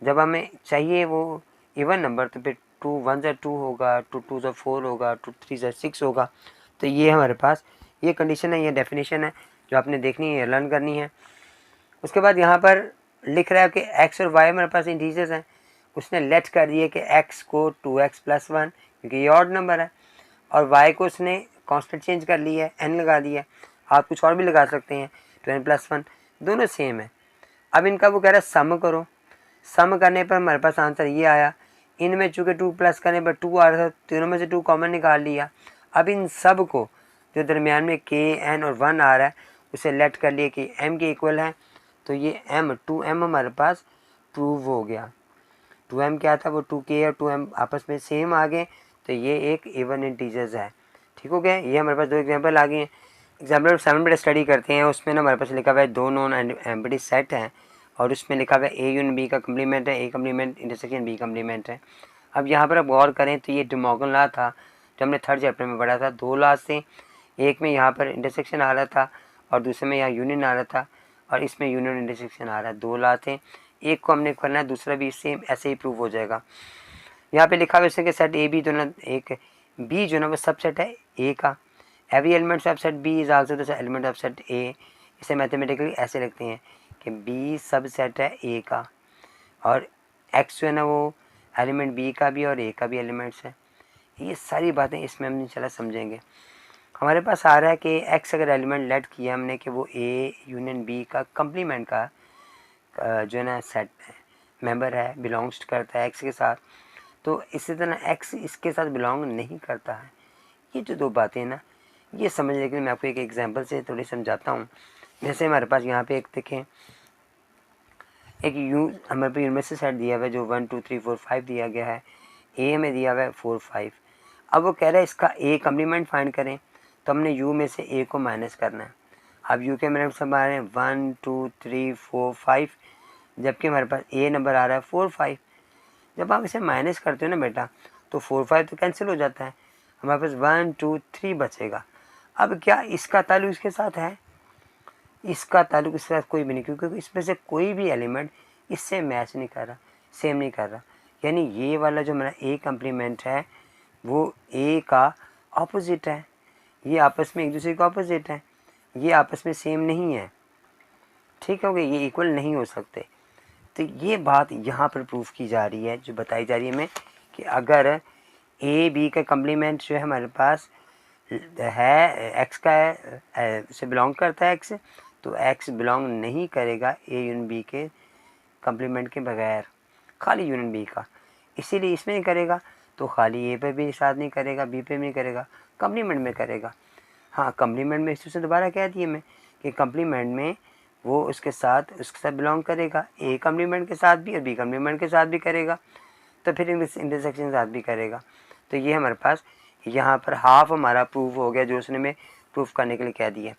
जब हमें चाहिए वो इवन नंबर, तो फिर 2 1 2 होगा, 2 2 4 होगा, 2 3 6 होगा। तो ये हमारे पास ये कंडीशन है, ये डेफिनेशन है जो आपने देखनी है, लर्न करनी है। उसके बाद यहाँ पर लिख रहा है कि एक्स और वाई हमारे पास इंटीजर्स हैं, उसने लेट कर दिए कि एक्स को 2x+1 क्योंकि ये ऑड नंबर है, और वाई को उसने कांस्टेंट चेंज कर लिया है, n लगा दिया है। आप कुछ और भी लगा सकते हैं, 2n+1 दोनों सेम है। अब इनका वो कह रहा है सम करो, सम करने पर हमारे पास आंसर ये आया। इनमें चूँकि 2 प्लस करने पर 2 आ रहा था, तीनों में से 2 कॉमन निकाल लिया। अब इन सब को जो दरमियान में k n और 1 आ रहा है उसे लेट कर लिए कि m के इक्वल है, तो ये m 2m हमारे पास प्रूव हो गया। 2m क्या था, वो 2k और 2m आपस में सेम आ गए, तो ये एक इवन इंटीजर्स है। ठीक हो गया। ये हमारे पास 2 एग्जाम्पल आ गए हैं। एग्जाम्पल 7 पर स्टडी करते हैं। उसमें ना हमारे पास लिखा हुआ है 2 नॉन एम्प्टी सेट हैं, और उसमें लिखा हुआ है ए यूनियन बी का कम्प्लीमेंट है, A complement intersection B complement है। अब यहाँ पर आप गौर करें तो ये डे मॉर्गन लॉ था जो हमने थर्ड चैप्टर में पढ़ा था। 2 लॉज से, एक में यहाँ पर इंटरसेक्शन आ रहा था और दूसरे में यहाँ यूनियन आ रहा था, और इसमें यूनियन इंटरसेक्शन आ रहा है। 2 लॉ थे, एक को हमने करना है, दूसरा भी सेम ऐसे ही प्रूव हो जाएगा। यहाँ पे लिखा हुआ है कि सेट ए बी, तो ना एक बी जो ना वो सबसेट है ए का। Every element of set B is also the element of set A. इसे मैथमेटिकली ऐसे लिखते हैं कि बी सबसेट है ए का, और एक्स जो है ना वो एलिमेंट बी का भी और ए का भी एलिमेंट्स है। ये सारी बातें इसमें हम इंशाल्लाह समझेंगे। हमारे पास आ रहा है कि एक्स अगर एलिमेंट लेट किया हमने कि वो ए यूनियन बी का कम्प्लीमेंट का जो है ना सेट मेंबर है, बिलोंग्स करता है एक्स के साथ, तो इसी तरह एक्स इसके साथ बिलोंग नहीं करता है। ये जो दो बातें हैं ना, ये समझने के लिए मैं आपको एक एग्जांपल से थोड़ी समझाता हूँ। जैसे हमारे पास यहाँ पे एक देखें, एक हमारे पास यूनिवर्सल सेट दिया हुआ है जो 1 2 3 4 5 दिया गया है। ए हमें दिया हुआ है 4 5। अब वो कह रहा है इसका ए कम्प्लीमेंट फाइंड करें, तो हमने यू में से ए को माइनस करना है। अब यू के मेरे सब आ रहे हैं 1 2 3 4 5, जबकि हमारे पास ए नंबर आ रहा है 4 5। जब आप इसे माइनस करते हो ना बेटा, तो 4 5 तो कैंसिल हो जाता है, हमारे पास 1 2 3 बचेगा। अब क्या इसका ताल्लुक इसके साथ है? इसका ताल्लुक इसके साथ कोई भी नहीं, क्योंकि इसमें से कोई भी एलिमेंट इससे मैच नहीं कर रहा, सेम नहीं कर रहा। यानी ये वाला जो मेरा ए कम्प्लीमेंट है वो ए का ऑपोजिट है। ये आपस में एक दूसरे के ऑपोजिट है, ये आपस में सेम नहीं है, ठीक हो गया, ये इक्वल नहीं हो सकते। तो ये बात यहाँ पर प्रूफ की जा रही है, जो बताई जा रही है हमें, कि अगर ए बी का कम्प्लीमेंट जो है हमारे पास है एक्स का है, से बिलोंग करता है एक्स, तो एक्स बिलोंग नहीं करेगा ए यूनियन बी के कम्प्लीमेंट के बगैर, खाली यूनियन बी का। इसीलिए इसमें नहीं करेगा तो खाली ए पे भी साथ नहीं करेगा, बी पे भी नहीं करेगा, कम्प्लीमेंट में करेगा। हाँ, कम्प्लीमेंट में इससे दोबारा कह दिए मैं कि कम्प्लीमेंट में वो उसके साथ बिलोंग करेगा, ए कम्प्लीमेंट के साथ भी और बी कम्प्लीमेंट के साथ भी करेगा, तो फिर इंटरसेक्शन के साथ भी करेगा। तो ये हमारे पास यहाँ पर हाफ हमारा प्रूफ हो गया, जो उसने हमें प्रूफ करने के लिए कह दिया।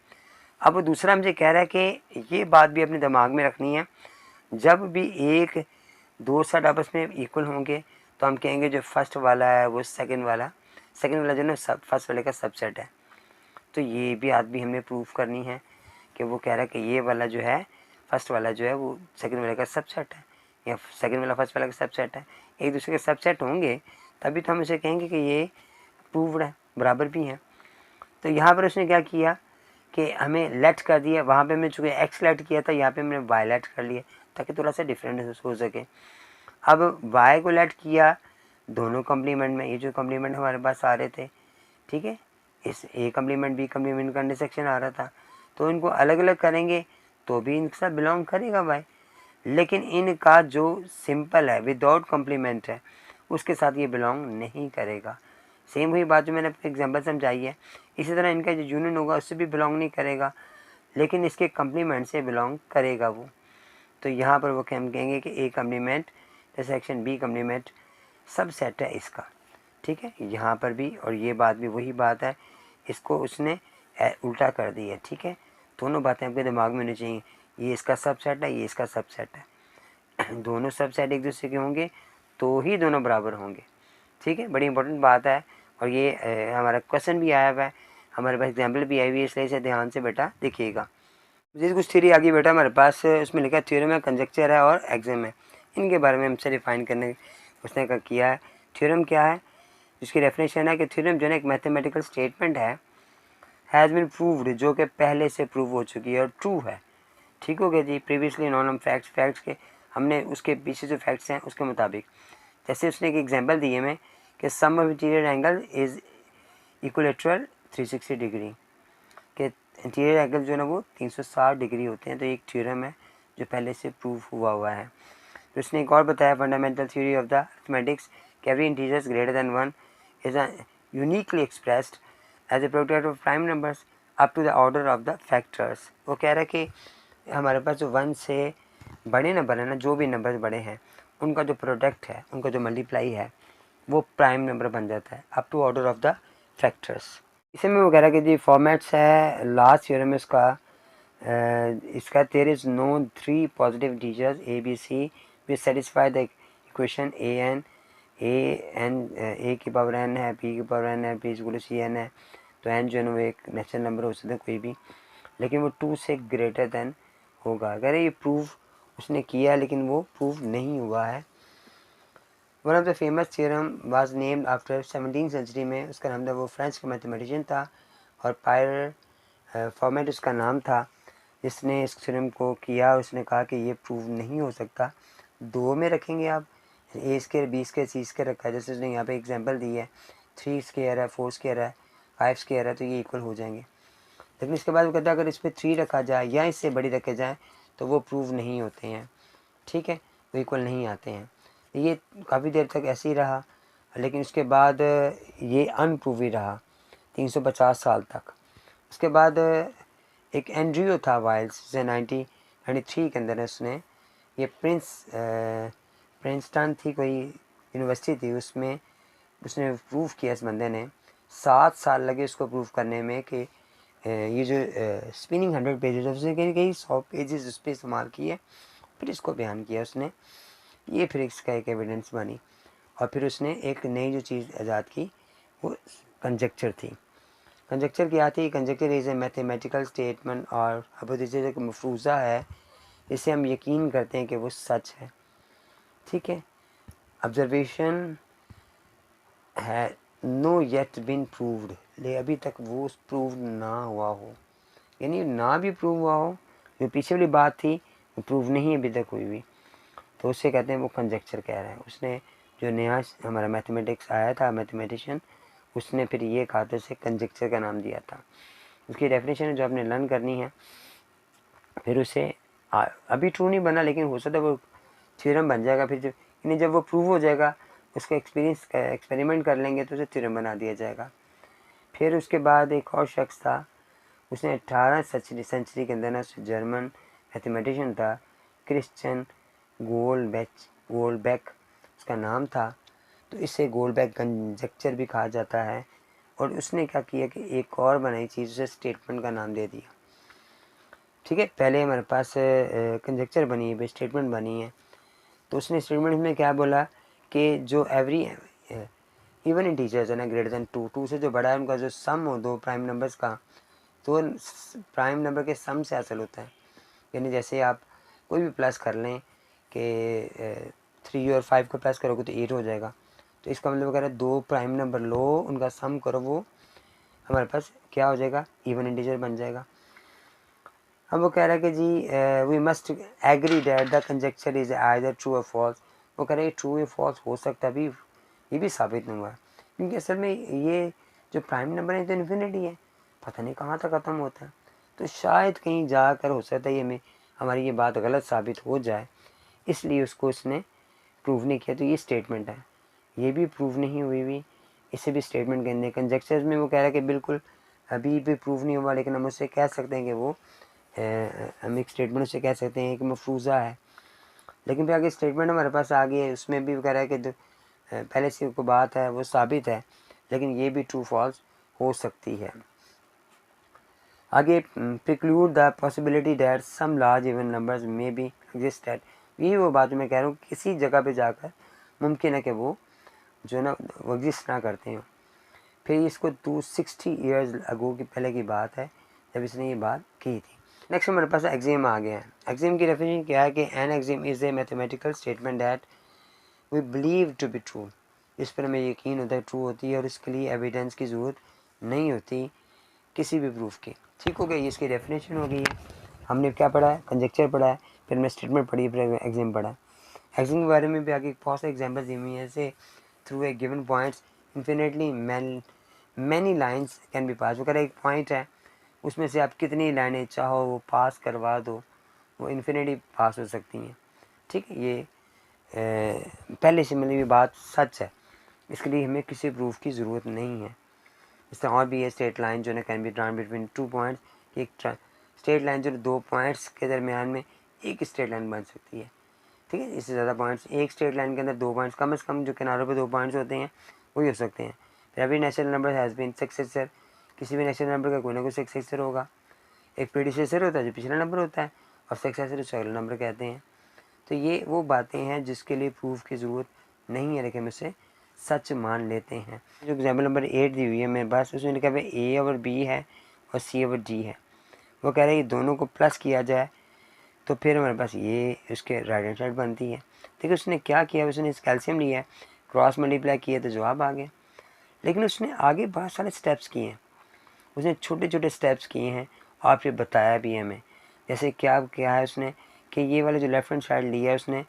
अब वो दूसरा मुझे कह रहा है कि ये बात भी अपने दिमाग में रखनी है, जब भी एक दो सेट आपस में इक्वल होंगे तो हम कहेंगे जो फर्स्ट वाला है वो सेकंड वाला जो ना फर्स्ट वाले का सबसेट है। तो ये भी बात भी हमें प्रूफ करनी है कि वो कह रहा है कि ये वाला जो है फर्स्ट वाला जो है वो सेकंड वाले का सबसेट है, या सेकंड वाला फर्स्ट वाला का सबसेट है। एक दूसरे के सबसेट होंगे तभी तो हम इसे कहेंगे कि ये प्रूव्ड है, बराबर भी हैं। तो यहाँ पर उसने क्या किया कि हमें लेट कर दिया, वहाँ पे मैं चूँकि एक्स लेट किया था, यहाँ पे मैंने वाई लेट कर लिया ताकि थोड़ा सा डिफरेंट हो सके। अब वाई को लेट किया दोनों कम्प्लीमेंट में, ये जो कम्प्लीमेंट हमारे पास आ रहे थे, ठीक है, इस ए कम्प्लीमेंट बी कम्प्लीमेंट का इंटरसेक्शन आ रहा था, तो इनको अलग अलग करेंगे तो भी इनके साथ बिलोंग करेगा वाई, लेकिन इनका जो सिंपल है विदाउट कम्प्लीमेंट है उसके साथ ये बिलोंग नहीं करेगा। सेम वही बात जो मैंने आपको एग्जांपल समझाई है, इसी तरह इनका जो यूनियन होगा उससे भी बिलोंग नहीं करेगा, लेकिन इसके कम्प्लीमेंट से बिलोंग करेगा वो। तो यहाँ पर वो हम कहेंगे कि A complement intersection B complement subset है इसका, ठीक है, यहाँ पर भी। और ये बात भी वही बात है, इसको उसने उल्टा कर दी है, ठीक है। दोनों बातें आपके दिमाग में होनी चाहिए, ये इसका सबसेट है, ये इसका सबसेट है दोनों सबसेट एक दूसरे के होंगे तो ही दोनों बराबर होंगे, ठीक है, बड़ी इंपॉर्टेंट बात है। और ये हमारा क्वेश्चन भी आया हुआ है, हमारे पास एग्जाम्पल भी आई हुई है, इसलिए इसे ध्यान से बेटा देखिएगा। मुझे कुछ थ्योरी आ गई बेटा हमारे पास, उसमें लिखा थ्योरम है, कंजक्चर है और एग्जाम है, इनके बारे में हमसे डिफाइन करने उसने किया है। थ्योरम क्या है, जिसकी डेफिनेशन है कि थ्योरम जो है एक मैथमेटिकल स्टेटमेंट है, हैज़ बीन प्रूव्ड, जो कि पहले से प्रूव हो चुकी है और ट्रू है, ठीक हो गया जी। प्रीवियसली नॉन हम फैक्ट्स के हमने उसके पीछे जो फैक्ट्स हैं उसके मुताबिक, जैसे उसने एक एग्जांपल दिए में कि sum of interior angle is equilateral 360 degree, कि इंटीरियर एंगल जो है ना वो 360 डिग्री होते हैं। तो एक थ्योरम है जो पहले से प्रूव हुआ है। तो उसने एक और बताया, fundamental theory of the arithmetics, कि every integers greater than 1 is uniquely expressed as a product of prime numbers up to the order of the factors. वो कह रहा है कि हमारे पास जो 1 से बड़े नंबर है ना, जो भी नंबर बड़े हैं उनका जो प्रोडक्ट है, उनका जो मल्टीप्लाई है वो प्राइम नंबर बन जाता है up to order of the factors. इसे में वो कह रहा है कि जी फॉर्मेट्स है लास्ट थ्योरम इसका there is no 3 positive integers A B C which satisfy the equation A की पावर n है, b की पावर n है, b equal to C N है। तो n जो है वो एक नेचुरल नंबर हो सकता है कोई भी, लेकिन वो 2 से ग्रेटर देन होगा। अगर ये प्रूफ उसने किया लेकिन वो प्रूफ नहीं हुआ है। One of the famous theorem was named after 17th century में, उसका नाम था, वो फ्रेंच का मैथमेटिशियन था और पायर फॉर्मेट उसका नाम था, जिसने इस थ्योरम को किया। उसने कहा कि ये प्रूव नहीं हो सकता, दो में रखेंगे आप, ए स्केयर बी स्केयर सी स्केयर रखा है, जैसे उसने यहाँ पे एग्जांपल दी है 3 स्केयर है, 4 स्केयर है, 5 स्केयर है, तो ये इक्वल हो जाएंगे। लेकिन इसके बाद वो कहता है अगर इस पर 3 रखा जाए या इससे बड़ी रखे जाए तो वो प्रूव नहीं होते हैं, ठीक है, वो इक्वल नहीं आते हैं। ये काफ़ी देर तक ऐसे ही रहा, लेकिन उसके बाद ये अनप्रूव ही रहा 350 साल तक। उसके बाद एक एंड्रियो था वाइल्स से 1993 के अंदर उसने ये प्रिंसटन थी कोई यूनिवर्सिटी थी, उसमें उसने प्रूव किया, इस बंदे ने 7 साल लगे उसको प्रूव करने में कि ये जो स्पिनिंग 100 पेजेस है उसने कहीं 100 पेजेस उस पर इस्तेमाल किए फिर इसको बयान किया उसने, ये फिर इसका एक एविडेंस बनी। और फिर उसने एक नई जो चीज़ ईजाद की वो कंजक्चर थी। कंजक्चर क्या थी? Conjuncture is a mathematical statement और हाइपोथेसिस एक मफरूज़ा है, इसे हम यकीन करते हैं कि वो सच है। ठीक है, ऑब्जर्वेशन है नो येट बिन प्रूव्ड, ले अभी तक वो प्रूव ना हुआ हो, यानी ना भी प्रूव हुआ हो, जो पीछे वाली बात थी वो प्रूव नहीं अभी तक हुई भी, तो उससे कहते हैं वो कंजक्चर कह रहे हैं। उसने जो नया हमारा मैथमेटिक्स आया था, मैथमेटिशियन, उसने फिर ये कहा था, उसे कंजक्चर का नाम दिया था। उसकी डेफिनेशन जो आपने लर्न करनी है, फिर उसे अभी ट्रू नहीं बना, लेकिन हो सकता है वो थ्योरम बन जाएगा। फिर जब वो प्रूव हो जाएगा, उसका एक्सपेरिमेंट कर लेंगे तो उसे थ्योरम बना दिया जाएगा। फिर उसके बाद एक और शख्स था, उसने 18 सेंचुरी के अंदर ना जर्मन मैथमेटिशियन था, क्रिश्चियन गोल्डबैक उसका नाम था। तो इसे गोल्डबैक कंजक्चर भी कहा जाता है। और उसने क्या किया कि एक और बनाई चीज़, उसे स्टेटमेंट का नाम दे दिया। ठीक है, पहले हमारे पास कंजक्चर बनी है, स्टेटमेंट बनी है। तो उसने स्टेटमेंट में क्या बोला कि जो एवरी इवन इंटीजर्स है ना ग्रेटर देन 2 से जो बड़ा है उनका जो सम हो दो प्राइम नंबर्स का, तो प्राइम नंबर के सम से हासिल होता है। यानी जैसे आप कोई भी प्लस कर लें कि 3 और 5 को प्लस करोगे तो 8 हो जाएगा, तो इसका मतलब अगर 2 प्राइम नंबर लो, उनका सम करो, वो हमारे पास क्या हो जाएगा? इवन इंटीजर बन जाएगा। अब वो कह रहा है कि जी we must agree that the conjecture is either true और फॉल्स। वो कह रहे हैं ट्रू या फॉल्स हो सकता है, अभी ये भी साबित नहीं हुआ, क्योंकि असल में ये जो प्राइम नंबर है तो इन्फिनिटी है, पता नहीं कहाँ तक ख़त्म होता है। तो शायद कहीं जाकर हो सकता है ये हमारी ये बात गलत साबित हो जाए, इसलिए उसको उसने प्रूव नहीं किया। तो ये स्टेटमेंट है, ये भी प्रूव नहीं हुई भी, इसे भी स्टेटमेंट कहते हैं। कंजक्चर में वो कह रहा है कि बिल्कुल अभी भी प्रूव नहीं हुआ, लेकिन हम उससे कह सकते हैं कि वो हम एक स्टेटमेंट से कह सकते हैं कि मफरूज़ा है। लेकिन फिर आगे स्टेटमेंट हमारे पास आ गई है, उसमें भी कह रहा है कि पहले से कोई बात है वो साबित है, लेकिन ये भी ट्रू फॉल्स हो सकती है। आगे preclude the possibility that some large even numbers में बी एग्जिस्ट एट, यही वो बात मैं कह रहा हूँ, किसी जगह पे जाकर मुमकिन है कि वो जो ना वो एग्जिस्ट ना करते हो। फिर इसको 260 ईयर्स अगो की पहले की बात है जब इसने ये बात की थी। नेक्स्ट हमारे पास एक्सियम आ गया है। एक्सियम की डेफिनेशन क्या है कि an axiom is a mathematical statement that we believe to be true, इस पर हमें यकीन होता है ट्रू होती है और इसके लिए एविडेंस की ज़रूरत नहीं होती किसी भी प्रूफ की। ठीक हो गया, ये इसकी डेफिनेशन हो गई है। हमने क्या पढ़ा है? कंजक्चर पढ़ा है, फिर मैं स्टेटमेंट पढ़ी, फिर एक्सियम पढ़ा है। एक्सियम के बारे में भी आगे बहुत से एग्जाम्पल्स दी हुई हैं, जैसे through a given points infinitely many lines can be pass. वो कह रहा है एक पॉइंट है, उसमें से आप कितनी लाइनें चाहो वो पास करवा दो, वो इन्फिनिटी पास हो सकती हैं। ठीक है, ये पहले से मिली हुई बात सच है, इसके लिए हमें किसी प्रूफ की ज़रूरत नहीं है। इस तरह और भी है स्ट्रेट लाइन जो है can be drawn between 2 points, एक स्ट्रेट लाइन जो 2 पॉइंट्स के दरमियान में एक स्ट्रेट लाइन बन सकती है। ठीक है, इससे ज़्यादा पॉइंट्स, एक स्ट्रेट लाइन के अंदर 2 पॉइंट्स, कम से कम जो किनारों पे 2 पॉइंट्स होते हैं वही हो सकते हैं। फिर every natural number has been successor, किसी भी नेचुरल नंबर का कोई ना कोई सक्सेसर होगा। एक प्रीडिसेसर होता है जो पिछला नंबर होता है, और सक्सेसर उसे अगला नंबर कहते हैं। तो ये वो बातें हैं जिसके लिए प्रूफ की ज़रूरत नहीं है, लेकिन हम इसे सच मान लेते हैं। जो एग्जाम्पल नंबर 8 दी हुई है मेरे पास, उसमें लिखा हुआ ए ओवर बी है और सी ओवर डी है। वो कह रहे हैं ये दोनों को प्लस किया जाए तो फिर हमारे पास ये उसके राइट हैंड साइड बनती है। देखिए उसने क्या किया, उसने इस कैल्शियम लिया है, क्रॉस मल्टीप्लाई किया तो जवाब आ गया। लेकिन उसने आगे बहुत सारे स्टेप्स किए हैं, उसने छोटे छोटे स्टेप्स किए हैं और फिर बताया भी हमें। जैसे क्या क्या है उसने कि ये वाले जो लेफ्ट हैंड साइड लिया है उसने,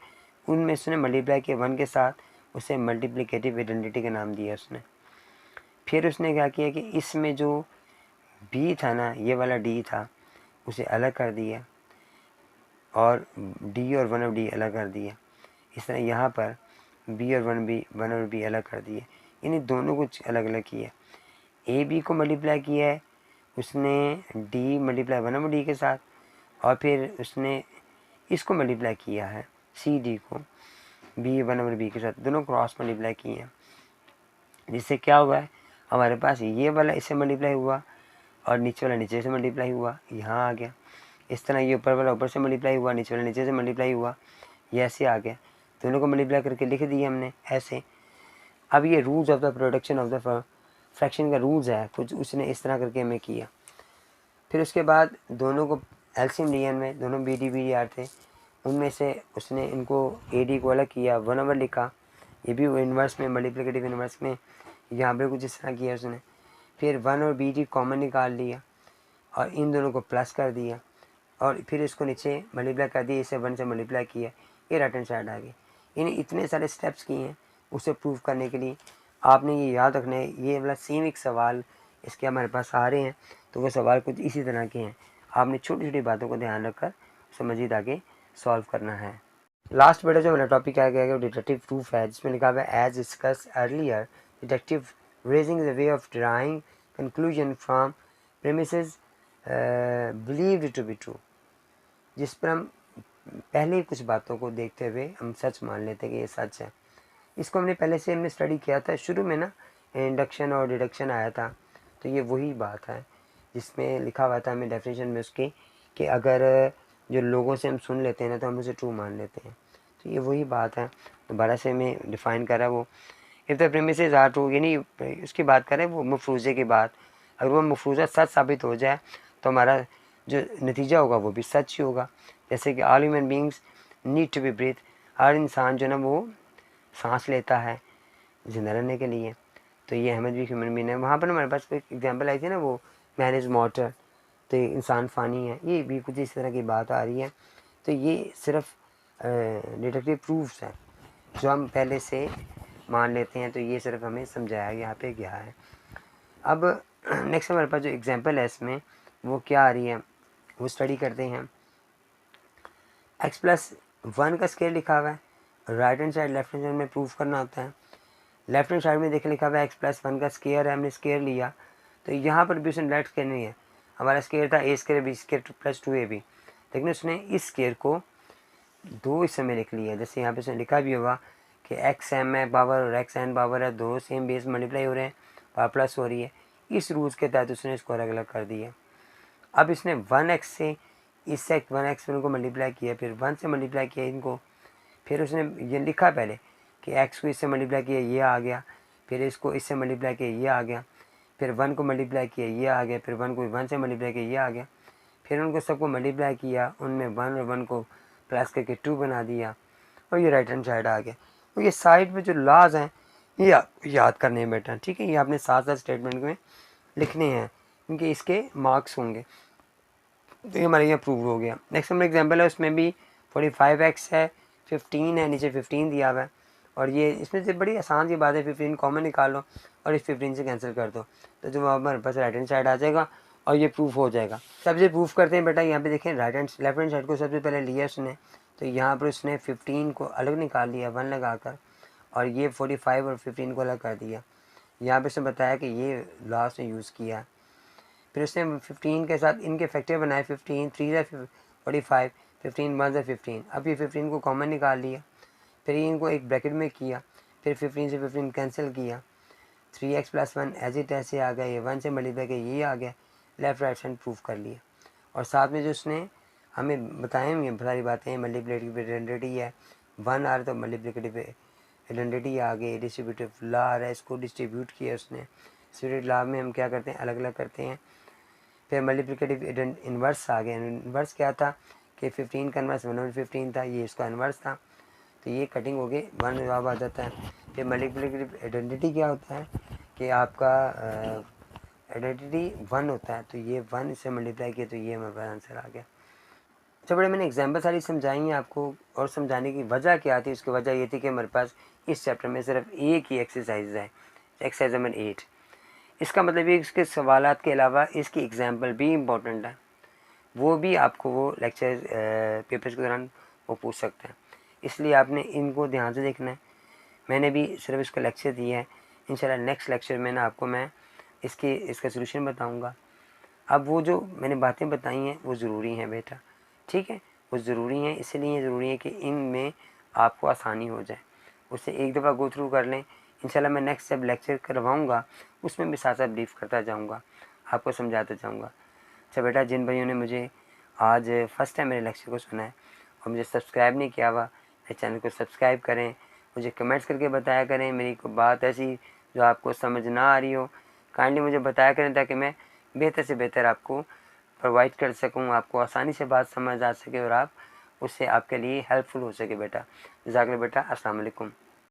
उनमें उसने मल्टीप्लाई किया 1 के साथ, उसे मल्टीप्लिकेटिव आइडेंटिटी का नाम दिया उसने। फिर उसने क्या किया कि इसमें जो बी था ना, ये वाला डी था, उसे अलग कर दिया और डी और 1 और डी अलग कर दिया। इस तरह यहाँ पर बी और 1 और बी अलग कर दिए, यानी दोनों कुछ अलग अलग किया। ए बी को मल्टीप्लाई किया है उसने डी मल्टीप्लाई 1 और डी के साथ, और फिर उसने इसको मल्टीप्लाई किया है सी डी को बी 1 और बी के साथ, दोनों क्रॉस मल्टीप्लाई किए हैं। जिससे क्या हुआ है, हमारे पास ये वाला इससे मल्टीप्लाई हुआ और नीचे वाला नीचे से मल्टीप्लाई हुआ, यहाँ आ गया। इस तरह ये ऊपर वाला ऊपर से मल्टीप्लाई हुआ, नीचे वाला नीचे से मल्टीप्लाई हुआ, ये ऐसे आ गया। दोनों को मल्टीप्लाई करके लिख दिया हमने ऐसे। अब ये rules of the production of the fraction का रूल्स है कुछ, उसने इस तरह करके हमें किया। फिर उसके बाद दोनों को एलसीएम लिया में, दोनों बी डी आर थे, उनमें से उसने इनको ए डी को अलग किया, 1/, लिखा। ये भी इन्वर्स में, मल्टीप्लिकेटिव इन्वर्स में यहाँ पे कुछ इस तरह किया उसने। फिर 1 और बी डी कॉमन निकाल लिया और इन दोनों को प्लस कर दिया और फिर इसको नीचे मल्टीप्लाई कर दिया, इसे 1 से मल्टीप्लाई किया, ये राइट हैंड साइड आ गई। यानी इतने सारे स्टेप्स किए हैं उसे प्रूव करने के लिए। आपने ये याद रखना है, ये वाला सेम एक सवाल इसके हमारे पास आ रहे हैं, तो वो सवाल कुछ इसी तरह के हैं। आपने छोटी छोटी बातों को ध्यान रखकर उसे मज़ीद आगे सॉल्व करना है। लास्ट बेटा जो हमारा टॉपिक आ गया है वो डिडक्टिव प्रूफ है, जिसमें लिखा हुआ है as discuss earlier deductive reasoning the way of drawing conclusion from premises believed to be true. जिस पर हम पहले कुछ बातों को देखते हुए हम सच मान लेते हैं कि ये सच है। इसको हमने पहले से हमने स्टडी किया था, शुरू में ना इंडक्शन और डिडक्शन आया था, तो ये वही बात है जिसमें लिखा हुआ था हमें डेफिनेशन में उसकी कि अगर जो लोगों से हम सुन लेते हैं ना तो हम उसे ट्रू मान लेते हैं। तो ये वही बात है, दोबारा से हमें डिफ़ाइन करा वो if the premises are true, यानी उसकी बात करें वो मफरूज़े की बात। अगर वो मफरूज़ा सच साबित हो जाए तो हमारा जो नतीजा होगा वो भी सच ही होगा। जैसे कि all human beings need to be breath, हर इंसान जो ना वो सांस लेता है ज़िंदा रहने के लिए, तो ये अहमद भी ह्यूमन बींग है। वहाँ पर हमारे पास एक एग्जांपल आई थी ना, वो मैन इज़ वाटर, तो इंसान फ़ानी है, ये भी कुछ इस तरह की बात आ रही है। तो ये सिर्फ डिडक्टिव प्रूफ्स हैं जो हम पहले से मान लेते हैं, तो ये सिर्फ हमें समझाया यहाँ पे गया है। अब नेक्स्ट हमारे पास जो एग्जांपल है इसमें वो क्या आ रही है वो स्टडी करते हैं। x+1 का स्केयर लिखा हुआ है, right hand side left hand side में प्रूफ करना होता है। लेफ्ट हैंड साइड में देखे लिखा हुआ है x+1 का स्केयर है, हमने स्केयर लिया, तो यहाँ पर भी उसने डायरेक्ट स्केयर नहीं है, हमारा स्केयर था a² b² + 2ab, लेकिन उसने इस स्केयर को दो हिस्से में लिख लिया। जैसे यहाँ पे उसने लिखा भी होगा कि xm है पावर और xn पावर है, दो सेम बेस मल्टीप्लाई हो रहे हैं, पावर प्लस हो रही है। इस रूल्स के तहत उसने इसको अलग अलग कर दिया। अब इसने 1x से इससे 1x इनको मल्टीप्लाई किया, फिर 1 से मल्टीप्लाई किया इनको, फिर उसने ये लिखा पहले कि x को इससे मल्टीप्लाई किया ये आ गया, फिर इसको इससे मल्टीप्लाई किया ये आ गया, फिर 1 को मल्टीप्लाई किया ये आ गया, फिर 1 को 1 से मल्टीप्लाई किया ये आ गया, फिर उनको सबको मल्टीप्लाई किया, उनमें 1 और 1 को प्लस करके 2 बना दिया और ये राइट हैंड साइड आ गया। और ये साइड में जो लॉज हैं ये याद करने हैं बेटा, ठीक है। ये आपने साथ साथ स्टेटमेंट में लिखने हैं क्योंकि इसके मार्क्स होंगे। तो ये हमारे यहाँ प्रूव हो गया। नेक्स्ट हमारा एग्जांपल है, उसमें भी 45x है, 15 है, नीचे 15 दिया हुआ है, और ये इसमें से बड़ी आसान सी बात है, 15 कॉमन निकाल लो और इस 15 से कैंसिल कर दो, तो जो हमारे पास राइट हैंड साइड आ जाएगा और ये प्रूफ हो जाएगा। सबसे प्रूफ करते हैं बेटा, यहाँ पे देखें लेफ्ट हैंड साइड को सबसे पहले लिया उसने, तो यहाँ पर उसने 15 को अलग निकाल लिया 1 लगाकर, और ये 45 और 15 को अलग कर दिया। यहाँ पे उसने बताया कि ये लास्ट में यूज़ किया। फिर उसने 15 के साथ इनके फैक्टर बनाए, 15 3 × 45, 15 1 × 15। अब ये 15 को कॉमन निकाल लिया, फिर इनको एक ब्रैकेट में किया, फिर 15 से 15 कैंसिल किया, 3x + 1 एज इट ऐसे आ गया, ये 1 से मल्टीप्लाई किया ये आ गया, लेफ्ट राइट साइड प्रूफ कर लिया। और साथ में जो उसने हमें बताए ये सारी बातें, मल्टीप्लिकेटिव आइडेंटिटी है, 1 आ रहा तो मल्टीप्लिकेटिव आइडेंटिटी आ गई, डिस्ट्रीब्यूटिव लॉ आ रहा है, इसको डिस्ट्रीब्यूट किया उसने। डिस्ट्रीब्यूटिव लॉ में हम क्या करते हैं, अलग अलग करते हैं। फिर मल्टीप्लिकेटिव इन्वर्स आ गया। इन्वर्स क्या था कि 15 का इन्वर्स 1/15 था, ये इसका इन्वर्स था, तो ये कटिंग हो गई 1 जवाब आ जाता है। फिर मल्टीप्लिकेटिव आइडेंटिटी क्या होता है कि आपका आइडेंटिटी 1 होता है, तो ये 1 से मल्टीप्लाई किया तो ये हमारा आंसर आ गया। अच्छा बड़े मैंने एग्जाम्पल सारी समझाई हैं आपको, और समझाने की वजह क्या थी, उसकी वजह ये थी कि हमारे पास इस चैप्टर में सिर्फ एक ही एक्सरसाइज है, एक्सरसाइज नंबर 8। इसका मतलब ये इसके सवालात के अलावा इसकी एग्जाम्पल भी इम्पोर्टेंट है, वो भी आपको वो लेक्चर पेपर्स के दौरान वो पूछ सकते हैं, इसलिए आपने इनको ध्यान से देखना है। मैंने भी सिर्फ इसको लेक्चर दिया है, इंशाल्लाह नेक्स्ट लेक्चर में ना आपको मैं इसका सोल्यूशन बताऊंगा। अब वो जो मैंने बातें बताई हैं वो ज़रूरी हैं बेटा, ठीक है, वो ज़रूरी हैं, इसलिए ज़रूरी है कि इनमें आपको आसानी हो जाए, उसे एक दफ़ा गो थ्रू कर लें। इंशाल्लाह मैं नेक्स्ट जब लेक्चर करवाऊँगा उसमें भी साथ साथ ब्रीफ करता जाऊँगा, आपको समझाता जाऊँगा। अच्छा बेटा, जिन भाइयों ने मुझे आज फर्स्ट टाइम मेरे लेक्चर को सुना है और मुझे सब्सक्राइब नहीं किया हुआ, मेरे चैनल को सब्सक्राइब करें। मुझे कमेंट्स करके बताया करें, मेरी कोई बात ऐसी जो आपको समझ ना आ रही हो काइंडली मुझे बताया करें, ताकि मैं बेहतर से बेहतर आपको प्रोवाइड कर सकूं, आपको आसानी से बात समझ आ सके और आप उससे आपके लिए हेल्पफुल हो सके बेटा। जज़ाकल्लाह बेटा। अस्सलाम वालेकुम।